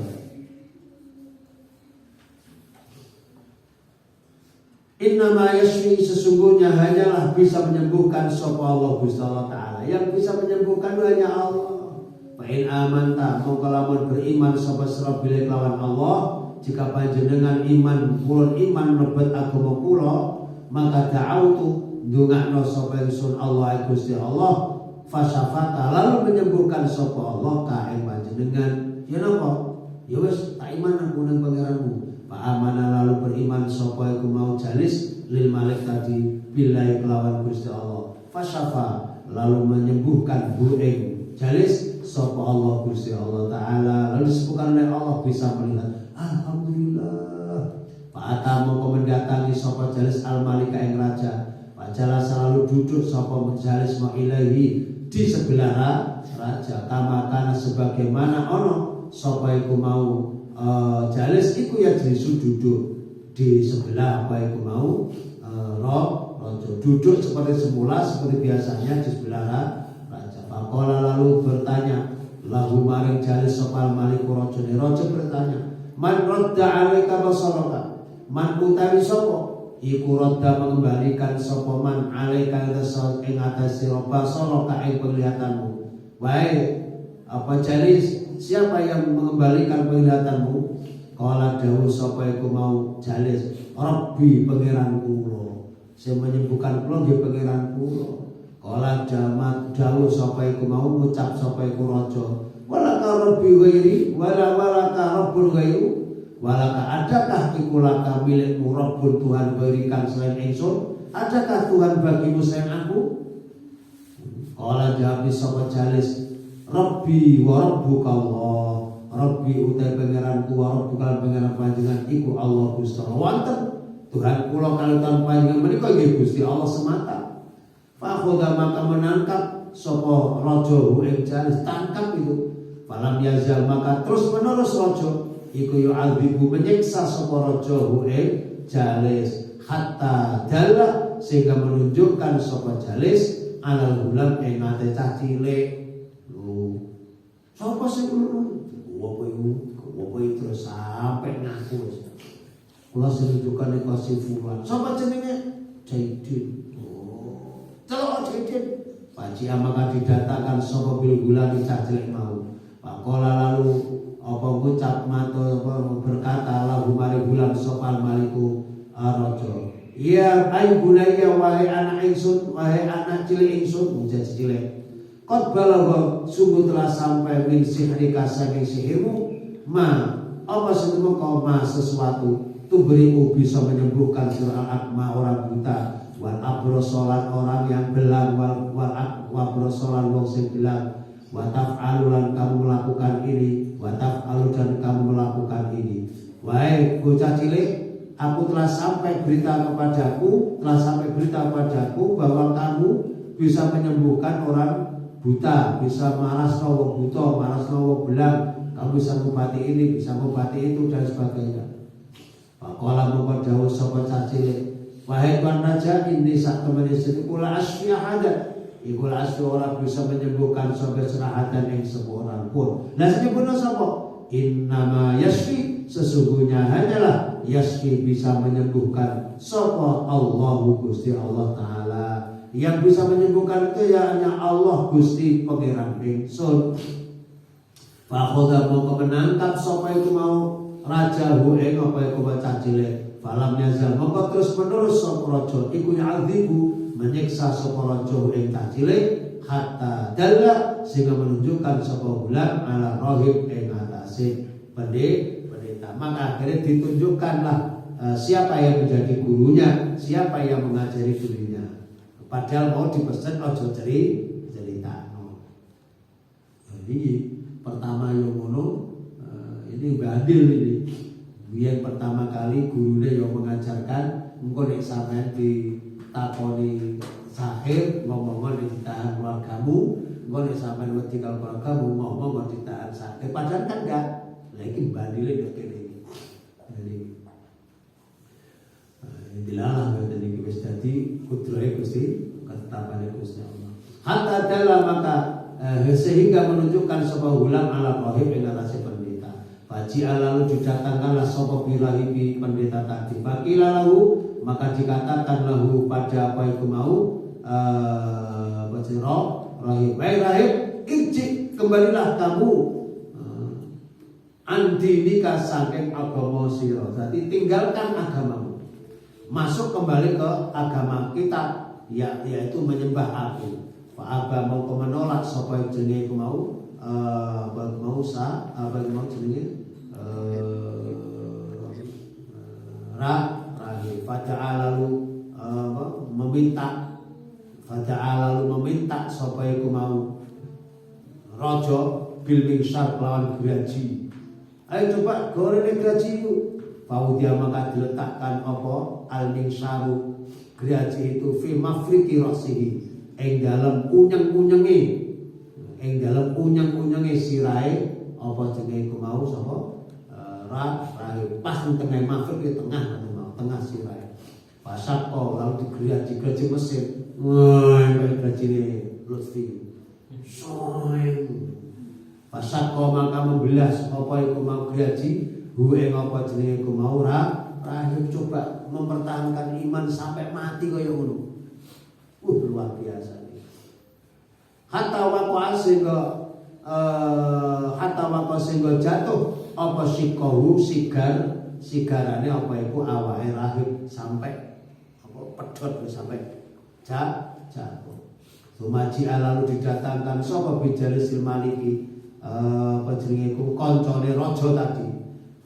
[SPEAKER 1] Innama yashfi, sesungguhnya hanyalah bisa menyembuhkan sapa Allah Gusti Allah Ta'ala. Yang bisa menyembuhkan hanya Allah. Fa in amanta, mongko lamun beriman sapa sira bilih kelawan Allah, jika panjenengan iman kulon iman mlebet agama kula, maka da'autu ndongakno sapa ingsun Allah Gusti Allah, fasyafata, lalu menyembuhkan sapa Allah ka ing panjenengan. Ya napa? Ya wis tak iman aku nang pangeranmu. Pak amana, lalu beriman sapa iku mau jalis lil malik tadi billahi kelawan Gusti Allah. Fasyafa, lalu menyembuhkan hu ing jalis sapa Allah Gusti Allah Ta'ala, lalu disebutkan oleh Allah bisa melihat. Alhamdulillah. Pak Ata mongko mendatangi sapa jalis al malika ing raja. Pak Jala selalu duduk sapa jalis ma ilahi di sebelah raja. Kama kana sebagaimana ono sapa iku mau jalis iku ya Yesus duduk di sebelah apa iku mau raja, duduk seperti semula seperti biasanya di sebelah raja. Faqala, lalu bertanya lahu maring jalis sapa maliku raja. Raja bertanya, man radda alaika basaraka, man utawi sapa iku radda mengembalikan sapa man alaika ing atas sira basaraka ing penglihatanmu. Baik, apa jalis, siapa yang mengembalikan penglihatanmu? Kala dawuh sapa iku mau jalis, Rabbi, pangeran kula, sing menyembuhkan kula nggih pangeran kula. Kala jamat dawuh sapa iku mau ngucap sapa iku raja, walaka rabbi ghairi walaka rabbul ghairu, walaka adakah iku laka milikmu rabbul Tuhan ghairikan selain ingsun, adakah Tuhan bagimu selain aku? Kala jawab sapa jalis, Rabbi wa rabbuka Allah, Rabbi utai pangeranku wa rabbuka pangeran panjenengan iku Allah Gusti Allah. Wonten Tuhan kula kaliyan panjenengan menika nggih Gusti Allah semata. Fa khoda, maka menangkap sapa raja ing jalis, tangkap itu. Falam yazal, maka terus menerus raja iku yu'adzibu, menyiksa sapa raja ing jalis, hatta dalla, sehingga menunjukkan sapa jalis alal gulam ing ate cah cilik. Sapa sing ngono? Apa itu terus sampai ngaku. Kula sing nunjukkan nek kasih fulan. Sapa jenenge? Jaidin. Oh, celok Jaidin. Paji maka didatangkan sapa bil gulam cah cilik mau. Pakola, lalu apa ngucap matur apa berkata lahu mari gulam sapa maliku raja. Ya ai bunaya, wahai anak ingsun, wahai anak cilik ingsun, menjadi cilik. Qad balagha, sungguh telah sampai min sihrika saking sihirmu, ma apa setemuk kau ma sesuatu tuberimu bisa menyembuhkan sira akma orang buta, wal abrosolan orang yang belang, wal abrosolan wong sing belang, wa taf'alulan kamu melakukan ini, wa taf'alu dan kamu melakukan ini. Wahai bocah cilik, aku telah sampai berita kepadaku bahwa kamu bisa menyembuhkan orang buta, bisa marasno wong buta, marasno wong belang, kamu bisa mengobati ini, bisa mengobati itu dan sebagainya. Faqala mongko dawuh sapa cilik, wahai tuan raja, ini sak temene iku la asfiya hadat, iku la asfiya ora bisa menyembuhkan sampai serahatan yang seorang pun. Lah sebutna sapa? Innama yasfi, sesungguhnya hanyalah yasfi bisa menyembuhkan sapa Allahu Gusti Allah Ta'ala. Yang bisa menyembuhkan itu ya hanya Allah Gusti pangeran ingsun. Fa khoda mongko menangkap sapa iku mau raja hu ing apa iku bocah cilik. Falam yazal, mongko terus menerus sapa raja iku ya'dzibu, menyiksa sapa raja ing cah cilik, hatta dalla, sehingga menunjukkan sapa bulan ala rahib ing atase pendeta. Maka akhirnya ditunjukkanlah siapa yang menjadi gurunya, siapa yang mengajari gurunya. Padahal mau dipesan ojo cerita. Jadi pertama yang ngono ini bandil ini. Biar pertama kali gurunya yang mengajarkan, engko nek sampean ditakoni sahir ngomong ditahan keluargamu, engko nek sampean wedi karo keluargamu ngomong ditahan sahir. Padahal kan enggak. Lagi bandile nek kene. Jadi dilarang dari wis dadi kudrahe Gusti, ketetapan Gusti Allah. Hatta dalam, maka sehingga menunjukkan sapa hulam ala rahib ing atase pendeta. Faji lalu didatangkanlah sapa birahibi pendeta tadi. Fakila lalu, maka dikatakan lahu pada apa itu mau rahib, baik rahib, irji, kembalilah kamu andinika saking agama sira. Jadi tinggalkan agamamu, masuk kembali ke agama kita, yaitu menyembah aku. Fa'aba mau menolak sapa jenenge iku mau jenenge rahib. Faja'alalu meminta sapa iku mau raja bil mingsar lawan graji. Ayo coba goreng graji itu. Faudia maka diletakkan apa al mingsaru graji itu fi mafriki rasihi, ing dalam unyeng-unyenge sirahe apa jenenge iku mau sapa rahib. Pas ning tengah mafrik di tengah sirahe. Pasako lalu digraji mesin. Wah, grajine Lutfi. Soeng. Pasako maka membelas apa iku mau graji, hu ing apa jenenge iku mau rahib. Coba mempertahankan iman sampai mati kaya ngono. Luar biasa. Hatta waqa sehingga jatuh apa sikahu sigarane apa iku awake rahib sampai apa pedhot sampai jatuh. Sumaji lalu didatangkan sapa bijalis maliki jenenge iku kancane raja tadi.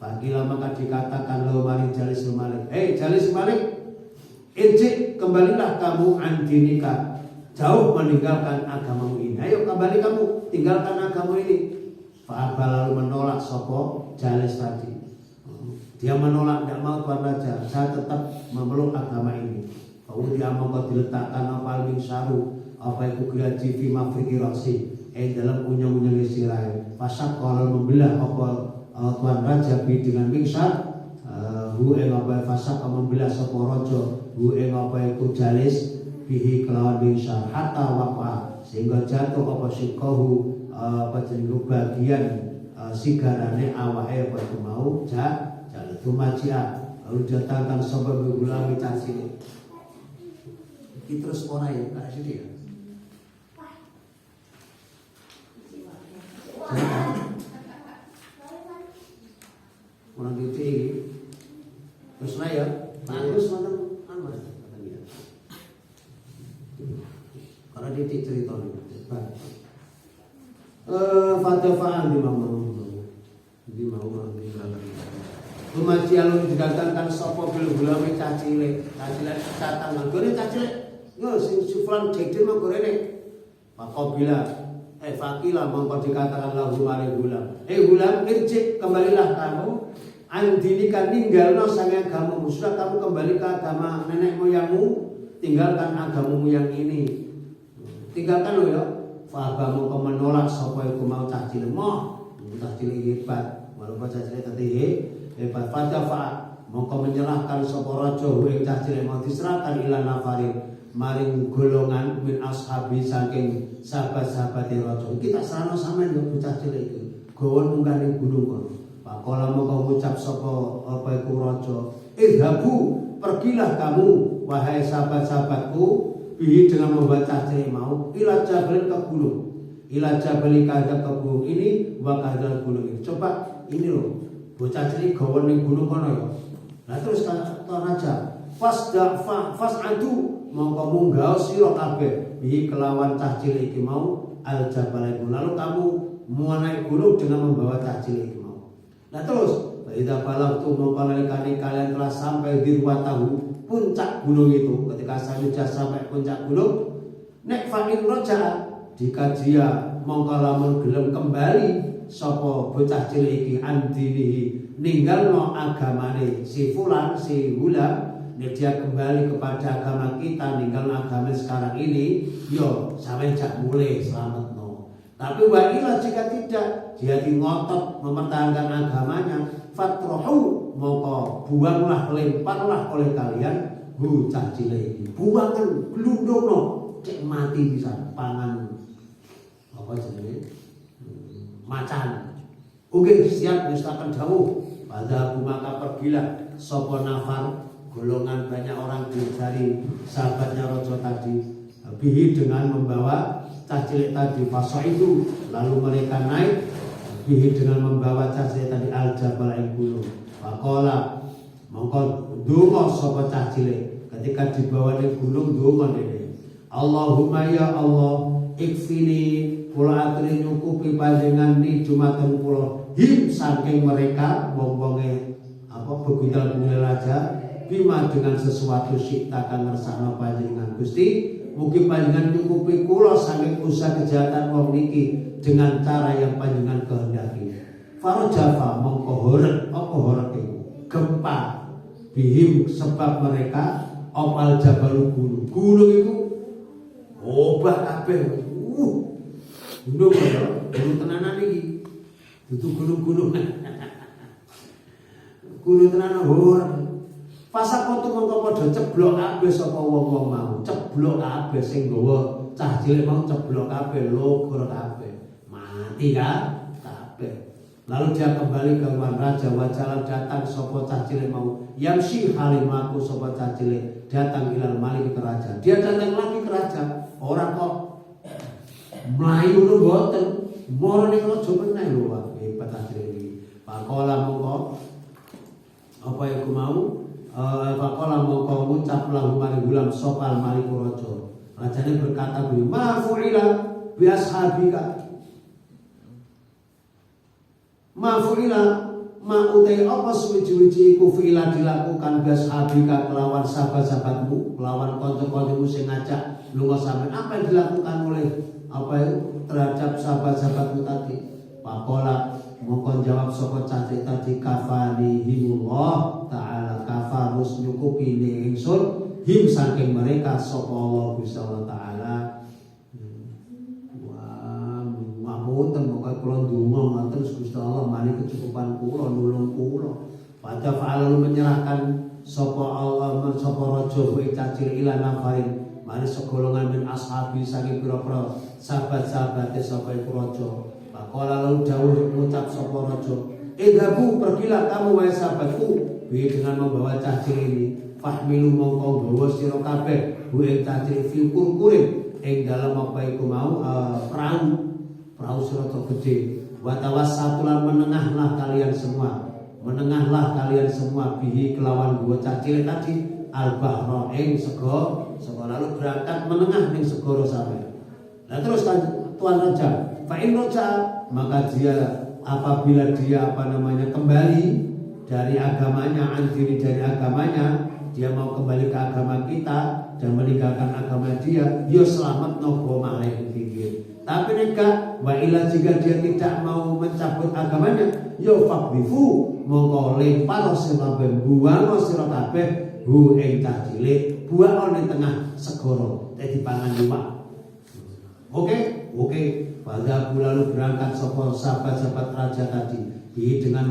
[SPEAKER 1] Fakila maka dikatakan lo maring jalis malik, jalis malik, irji, kembalilah kamu andinika, jauh meninggalkan agamamu ini. Ayo kembali kamu, tinggalkan agamamu ini. Fa'aba lalu menolak sopo jalis tadi. Dia menolak, tidak mau tuan raja, saya tetap memeluk agama ini. Dia mongko diletakkan apa mingsaru, apa itu graji fi mafriki rasi, dalam unyang-unyang sirahe. Pasak kalau membelah apa tuan raja bi dengan mingsar, hu ing apa pasak membelah sapa raja, hu ing apa iku jalis bihi kelawan mingsar hatta waqa sehingga jatuh apa sikahu apa jenenge bagian sigarane awake apa itu mau jalan tumacia lalu datangkan sapa gulang cacing. Iki terus ora ya Kak Siti ya. Orang titik terus ya bagus mantan aman katanya. Karena titik cerita ini. Fatafaan di mau Lumaji alun didatangkan sapa bil gulame cacile catangan gore cacile yo sing suflan dede mah gorene pakobila fakila mongko dikatakan lahu maring gulam gulam irji kembalilah kamu andinika ninggalno sange agamamu sudah kamu kembali ke agama nenek moyangmu tinggalkan agamamu yang ini tinggalkan lo ya faba mongko menolak sapa iku mau cacile cacile hebat walaupun cacile tadi hebat fadafa mongko menyerahkan sapa raja ing cacile mau diserahkan ila nafarin maring golongan min ashabi saking sahabat-sahabate raja kita sarana sampean yo bocah cilik iki gawon munggah ning gunung kono pakola mongko ngucap sapa apa iku raja idhabu pergilah kamu wahai sahabat-sahabatku bihi dengan membawa cilik mau ila jabal ke gunung ila jabal kada ke gunung ini wa kada gunung ini coba ini loh bocah cilik gawon ning gunung kono ya. Nah terus kata raja, fas'adu mongko munggah sira kabeh bi kelawan cah cilik iki mau al jabal iku. Lalu kamu menaik gunung dengan membawa cah cilik iki mau. Nah terus idza balagtu mongko nalikane kalian telah sampai di ruwatahu puncak gunung itu ketika sudah sampai puncak gunung nek fa'in raja jika dia mongko lamun gelem kembali sapa bocah cilik iki andinihi ninggalno agamane si fulan si gulam nek dia kembali kepada agama kita ninggal agama sekarang ini yo sampai jak mulai selamatno tapi waila jika tidak dia ngotot mempertahankan agamanya fatrohu moko buanglah lemparlah oleh kalian bocah cilik iki buangan glundungno cek mati bisa pangan apa jenenge macan. Oke, siap misalkan jauh. Pada maka pergilah sapa nafar golongan banyak orang dari sahabatnya Raja tadi, bihi dengan membawa cah cilik tadi, fasa itu lalu mereka naik bihi dengan membawa cah cilik tadi al-jabal ing gunung. Faqala mongko ndonga sapa cah cilik ketika dibawa ning gunung, ndonga dene, Allahumma ya Allah ikfini kula aturi nyukupi panjenengan ni dumateng kula him saking mereka wong-wonge begunjal-gunjal raja bima dengan sesuatu sikta kang ngersakno panjenengan Gusti, mugi panjenengan nyukupi kula saking usaha kejahatan wong niki dengan cara yang panjenengan kehendaki. Farajafa mongko horeg, apa horeg iku? Gempa bihim sebab mereka opal jabal gunung. Gunung iku obah kabeh. Gunung ya, gunung tenanan iki. Dudu gunung-gunungan. Gunung tenanan horeg. Pasakotu mongko padha ceblok kabeh sapa wong-wong mau. Ceblok kabeh sing nggawa cah cilik mau, ceblok kabeh, logor kabeh. Mati kan kabeh. Lalu dia kembali ke ruang raja, wajalan datang sapa cah cilik mau. Yamsi halim laku sapa cah cilik datang ilal malik ke raja. Dia datang lagi ke raja. Orang kok mlayu ngono mboten. Moro ning raja meneh lho, Pak. Hebat cah cilik iki. Pakola mongko apa iku mau? Faqala mongko ngucap lahu maring gulam sopal maliku raja. Rajane berkata, "Ma fu'ila bi ashabika." Ma fu'ila ma utai apa suwi-wiji iku fi'ila dilakukan bi ashabika kelawan sahabat-sahabatmu, kelawan kanca-kancamu sing ngajak lunga sampean. Apa yang dilakukan oleh apa itu terhadap sahabat-sahabatmu tadi? Faqala mongko jawab sapa cacik tadi, kafanihimullah ta'ala, kafarus nyukupi ning ingsun him saking mereka sapa Allah Gusti Allah taala. Wah, ngapunten mongko kula ndonga ngoten Gusti Allah mari kecukupan kula nulung kula. Pada fa'al menyerahkan sapa Allah sapa raja kuwi cacil ila nafarin mari segolongan min ashabi saking pira-pira sahabat-sahabate sapa iku raja. Pakola lalu dawuh ngucap sapa raja, "Idhabu pergilah kamu wahai sahabatku bi dengan membawa cah cilik ini, fahmilu mongko bawa sira kabeh bu ing cah cilik fil kurkurin ing dalem apa iku mau perahu sira gede, wa tawassatulan menengahlah kalian semua bihi kelawan dua cah cilik tadi al-bahra ing segara lalu berangkat menengah ning segara sampeyan." Nah terus kan tuan raja fa'in roja maka dia apabila dia kembali dari agamanya, andiri dari agamanya, dia mau kembali ke agama kita dan meninggalkan agama dia, dia selamat nopo malih pinggir. Tapi neka wa ila jika dia tidak mau mencabut agamanya, yo fakbifu mongko lempar sira buang sira kabeh hu ing cah cilik, buang ning tengah segara dadi pangan liwat. Oke. Pada lalu berangkat sapa sahabat-sahabat raja tadi dengan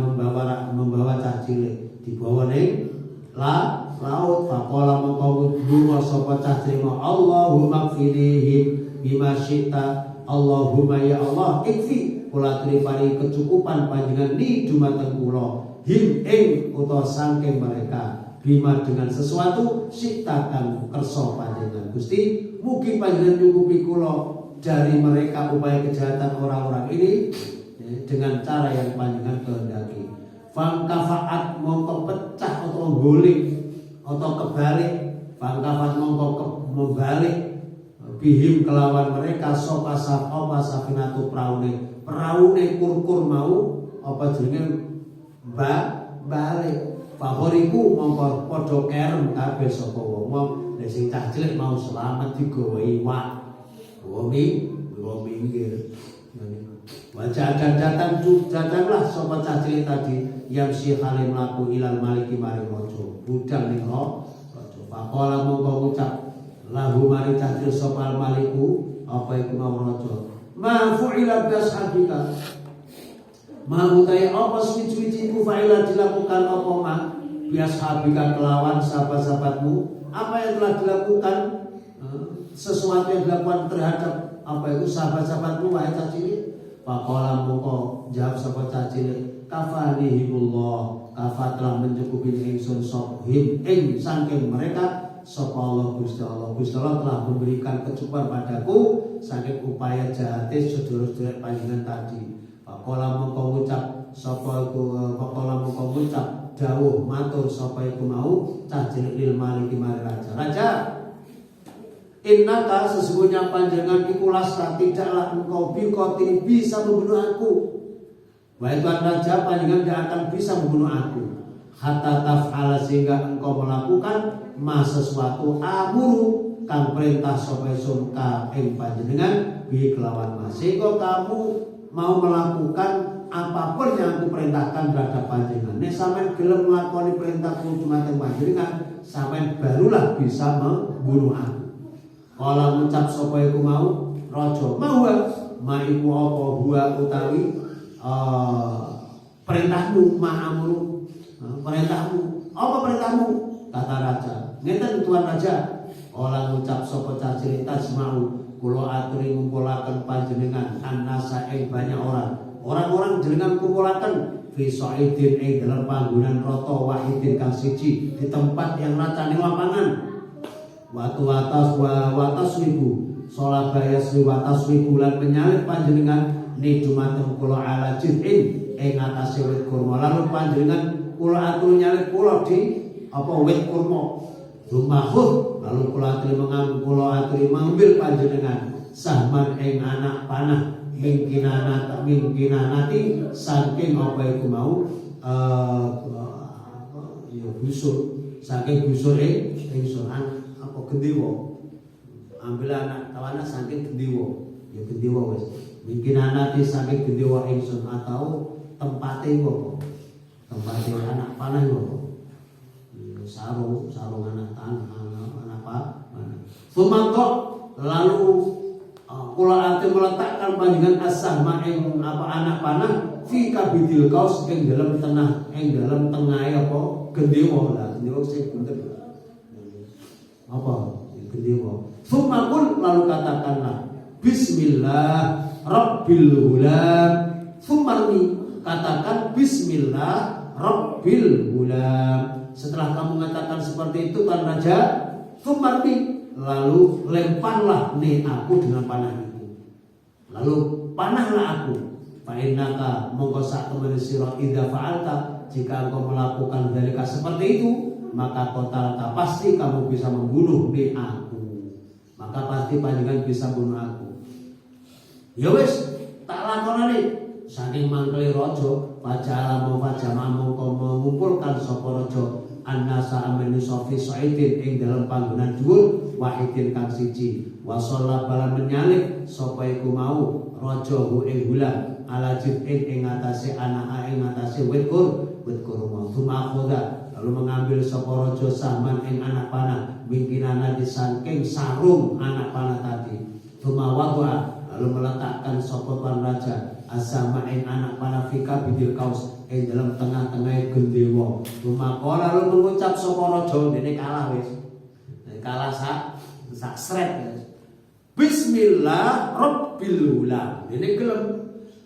[SPEAKER 1] membawa cah cilik dibawa ning laut. Faqala mongko ndonga sapa cah cilik, Allahumma kfirihim bima syi'ta. Allahumma ya Allah ikfi kula tripani kecukupan panjenengan ni dumateng kula him ing utawa saking mereka bima dengan sesuatu syi'ta kang kersa panjenengan Gusti, mugi panjenengan nyukupi kula dari mereka upaya kejahatan orang-orang ini dengan cara yang panjenengan kehendaki. Fangkafaat mongko pecah atau guling atau kebalik. Fangkafaat mongko membalik bihim kelawan mereka sopa safinatu praune kurkur mau apa jenenge balik. Favoriku mongko padha kerem kabeh sapa wong sing cah cilik mau selamat digawe iwak. Dua minggir. Wajah datanglah sobat cah cilik tadi yang si halim laku ilal maliki maring raja. Budal ning raja. Pakola mongko ngucap lahu maring cah cilik sopal maliku apa iku mau raja. Ma fu'ila biashabika. Ma utai apa suci-suci ku fa'ila dilakukan apa ma biashabika kelawan sahabat-sahabatmu. Apa yang telah dilakukan sesuatu yang dilakukan terhadap apa itu sahabat-sahabatmu wahai cah cilik. Pakola mongko jawab sahabat cah cilik, kafanihimullah, kafa telah mencukupi ingsun sohim ing saking mereka sapa Allah Gusti Allah. Gusti Allah telah memberikan kecukupan padaku saking upaya jahate sedulur-sedulur panjenengan tadi. Pakola mongko ngucap sapa iku, pakola mongko ngucap dawuh matur sapa iku mau cah cilik lil maliki mari raja. Raja, innaka sesungguhnya panjenengan iku lasta tidaklah engkau bikotin bisa membunuh aku. Wahai Tuhan Raja, panjenengan tidak akan bisa membunuh aku. Hatta taf'ala sehingga engkau melakukan ma sesuatu amuru kang perintah sapa ingsun ka ing panjenengan bi kelawan mas. Sehingga kamu mau melakukan apapun yang aku perintahkan terhadap panjenengan. Nek sampean gelem nglakoni perintahku dumateng panjenengan, sampean barulah bisa membunuh aku. Kala ngucap sapa iku mau raja, mau ma iku apa huwa utawi perintahmu, ma'amuru, perintahmu. Apa perintahmu? Kata raja. Ngeten Tuan Raja. Kala ngucap sapa cah cilik tasmau, kula aturi ngumpulaken panjenengan annasa ing banyak orang. Orang-orang jenengan kumpulaken fi sa'idin ing dalam panggonan rata wahidin kang siji di tempat yang racane lapangan. Watu watas ribu solabaya sri watas ribu lan menyalip panjenengan ni dumateng kula ala jid'in ing atase wit kurma. Lalu panjenengan kula atur nyalip kula di apa wit kurma. Rumahur lalu kula aturi mengambil panjenengan sahman ing anak panah mingkinanati saking apa iku mau busur saking busur ingsun apa gendewa. Ambil anak tawana saking gendewa. Ya gendewa wis. Mingkinanati saking gendewa ingsun atau tempate apa? Tempate anak panah apa? Sarung anak apa? Sumanto lalu kula ate meletakkan panjenengan asahma ing apa anak panah fi kabidil kaus ing dalam tengah apa gendewa. Lah gendewa sing buntet apa gendewa. Sumakul lalu katakanlah bismillah rabbil ghulam. Sumarni katakan bismillah rabbil ghulam. Setelah kamu mengatakan seperti itu kan Raja, sumarni lalu lemparlah nih aku dengan panah itu. Lalu panahlah aku. Fa innaka mongko sak temene sira idza fa'alta, jika engkau melakukan dalika seperti itu, maka total pasti kamu bisa membunuh nih aku. Maka pasti panjenengan bisa bunuh aku. Ya wis, tak lakonane. Saking mangkeli raja, fajala mufajama mongko mengumpulkan sapa raja annasa ameni sofi sa'idin ing dalam panggonan dhuwur wahidin kang siji wasalla bala menyalip sapa iku mau raja hu ing hulam ala jidin ing atase anak ing atase wit kurma. Tumakhoda lalu mengambil sapa raja sahman ing anak panah mingkinana di saking sarung anak panah tadi. Tumawadwa lalu meletakkan sapa tuan raja asama ing anak panah fika bidil kaus ing dalam tengah-tengah gendewa. Lumakola lalu mengucap sapa raja dene kalah wis. Kalah sak sret. Bismillah rabbil ghulam. Dene gelem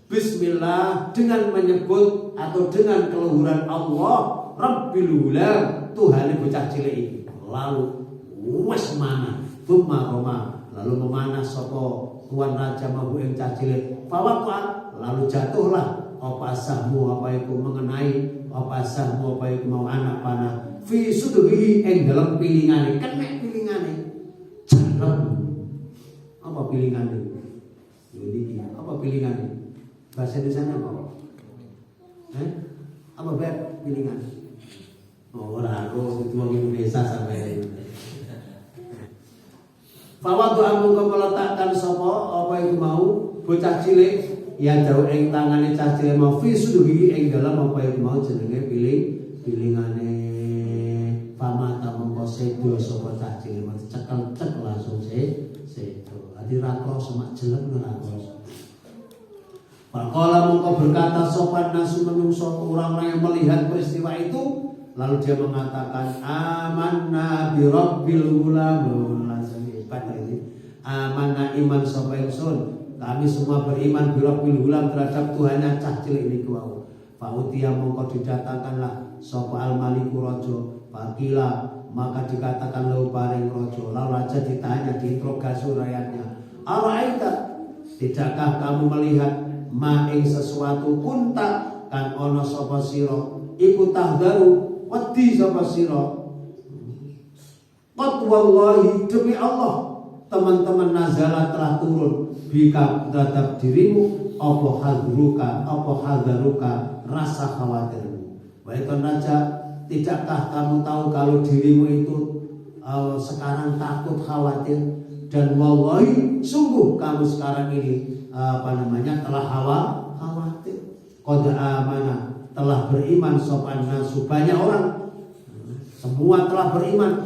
[SPEAKER 1] bismillah dengan menyebut atau dengan keluhuran Allah rabbil ghulam, Tuhan bocah cilik iki. Lalu wis mana thumma roma lalu memanah sapa tuan raja mahu ing cah cilik. Fawaqa lalu jatuhlah apa sahmu apa iku mengenai apa sahmu apa iku mau anak panah fi sudhi ing dalam pilingane kenek pilingane jalan apa pilingane iki apa pilingane bahasa Indonesia apa apa pilingan ora aku itu Indonesia sampai Fawadu amu meletakkan sapa apa iku mau bocah cilik ya jauh ing tangane cah cilik mau fi sudhi ing dalam apa iku mau jenenge pilingane pamata mongko sedo sapa cah cilik mau cekel langsung sedo adi ra krasa mak jelek ora krasa. Faqala mongko berkata sopan nasu menungso orang-orang yang melihat peristiwa itu lalu dia mengatakan amanna bi rabbil ghulam. Amanna iman sapa ingsun kami semua beriman bi rabbil ghulam terhadap Tuhannya cah cilik niku wau. Fa'utiya mongko didatangkanlah sapa al-maliku raja. Fakila maka dikatakan lahu paring raja. Lalu raja ditanya, diinterogasi rakyatnya. Ara'aita, tidakkah kamu melihat ma ing sesuatu kunta kan ana sapa sira iku tahdaru wedi sapa sira. Qad wallahi demi Allah teman-teman nazala telah turun bika terhadap dirimu apa hadaruka rasa khawatirmu. Wahai raja, tidakkah kamu tahu kalau dirimu itu sekarang takut khawatir, dan wallahi sungguh kamu sekarang ini telah khawatir. Qad amana telah beriman sopan nasu, banyak orang, semua telah beriman,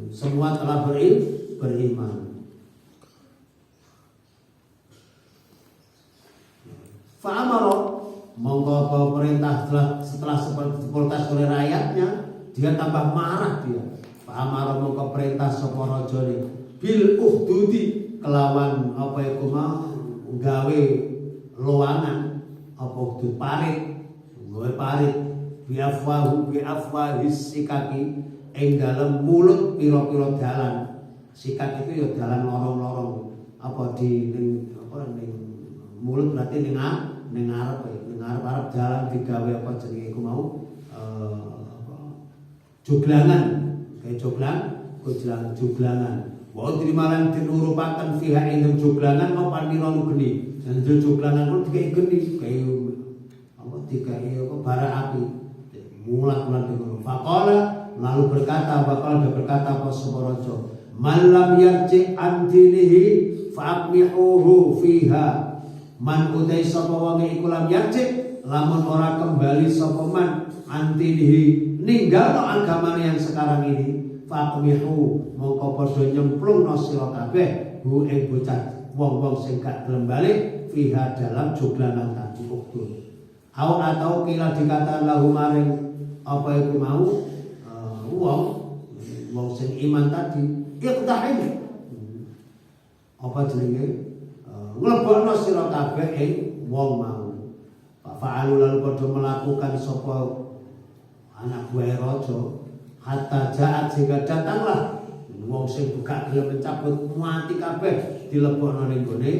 [SPEAKER 1] semua telah beriman. Fa'amaro monggo perintah setelah diprotes oleh rakyatnya, dia tambah marah dia. Fa'amaro monggo perintah sapa rajane bil uhdudi kelawan apa iku mau gawe loangan apa uhdud parit, gawe parit bi afwahis sikaki ing dalem mulut pira-pira dalan. Sikat itu ya dalan lorong-lorong apa di ning mulut berarti ning arep jalan digawe apa jenenge iku mau joglangan, kayak joglangan. Wa trimalan dinurupaken fiha ing joglangan apa niranu geni. Dan joglangan ku dikai geni, kayak apa dikai apa bara api. Mulat-mulat ngono. Faqala lalu berkata apa sapa raja, "Man lam yarji an dinihi fa'mihuhu fiha." Man utai sapa wong iku lam yarji, lamun ora kembali sapa man antinihi ninggal agamane yang sekarang ini, fa'mihu mongko padha nyemplungno sira kabeh hu ing bocah wong-wong sing gak gelem balik fiha dalam joglangan tadi uktun. Atau kila dikatakan lahu maring apa iku mau wong sing iman tadi iqtahim apa jenenge nglebokno sira kabeh ing wong mau. Pak Fa'alu lalu padha melakukan sapa anak buah raja hatta jaat sehingga datanglah wong sing gak gelem mencabut mati kabeh dilebokno ning gone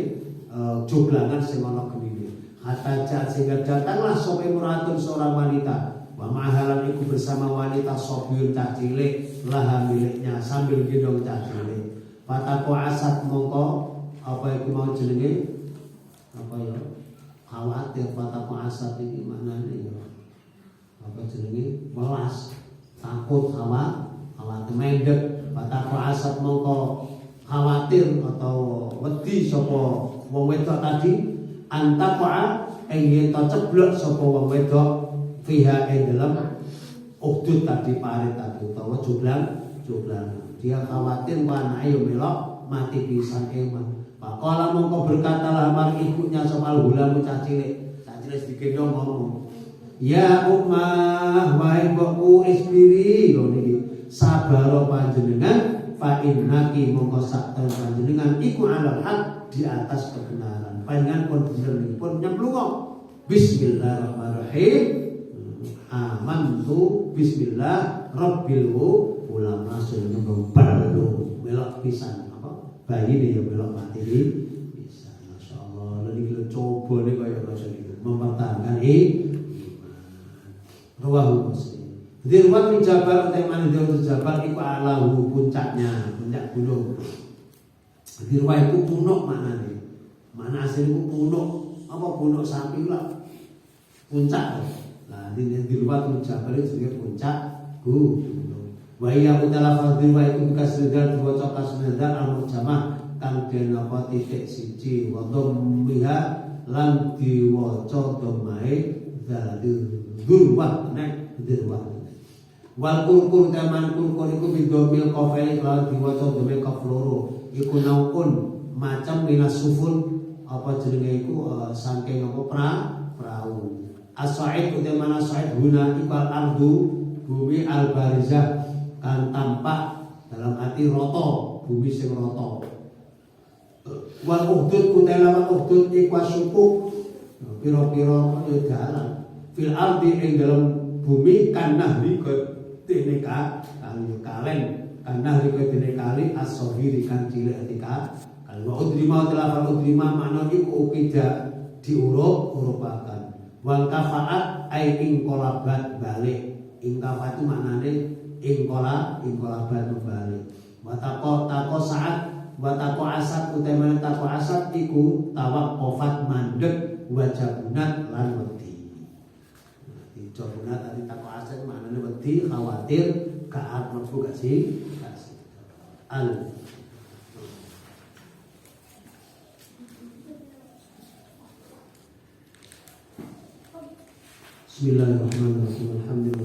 [SPEAKER 1] joglangan sing ana genine. Hatta jaat sehingga datanglah sapa imratun seorang wanita wa ma'halan iku bersama wanita sobyun cah cilik laha miliknya sambil gendong cah cilik. Patako asat mongko apa iku mau jenenge apa ya khawatir. Patako asat iki maknane ya apa jenenge welas takut khawatir mendek. Patako asat mongko khawatir atau wedi sapa wong wedok tadi antaqa ing yen ceblok sapa wong wedok fiha ing dalam ukhdud tadi parit tadi utawa joglan. Dia khawatir anake yo melok mati pisan eman. Faqala mongko berkatalah mar ibunya sapa gulamu cah cilik digendong ngomong, "Ya ummah, wahai mbokku isbiri lho niki, sabar panjenengan fa innaki mongko sak panjenengan iku alal haq di atas kebenaran. Panjenengan pun bener niki pun nyemplung. Bismillahirrahmanirrahim. Amantu bismillah rabbil ulam rasul nembang perlu melok pisan apa bayi dia belok mati bisa. Masya Allah. Lalu kita coba nih kayak macam itu mempertahankan ruwahu muslim. Jadi ruwat menjabar teman itu menjabar itu alahu puncak gunung. Jadi ruwah itu punuk maknanya. Mana asli itu punuk apa punuk sapi lah puncak. Nah di ruwat menjabar itu juga puncak gunung. Wa iya utalah fadil wa iku kasredar diwaca kasredar al-mujamah kang den apa titik siji wa dhammiha lan diwaca dhammae dzurwah nek dzurwah. Wal kurkur taman kurkur iku bidomil qafil lan diwaca dhamme qaf loro iku naun macam minas sufun apa jenenge iku saking apa prau. As-sa'id utamana sa'id guna ikal ardu bumi al-barizah kan tampak dalam arti roto, bumi sing roto. Wal uhdud utawa uhdud iku suku pira-pira dalan. fil ardi ing dalam bumi kanah liko tineka kalen kanah liko tinekali as-sohiri kan cilik etika kalau udrima telah udrima makna iku ukida diurup-urupakan wal kafaat ai ing kolabat balik ing kafaat itu maknane ing kolabat balik watako saat watako asat utamane tako asat iku tawaqqafat mandek wajabunat lan wedi jabunat tadi tako asat maknane wedi khawatir kaat mlebu gak sih al Bismillahirrahmanirrahim. Alhamdulillah.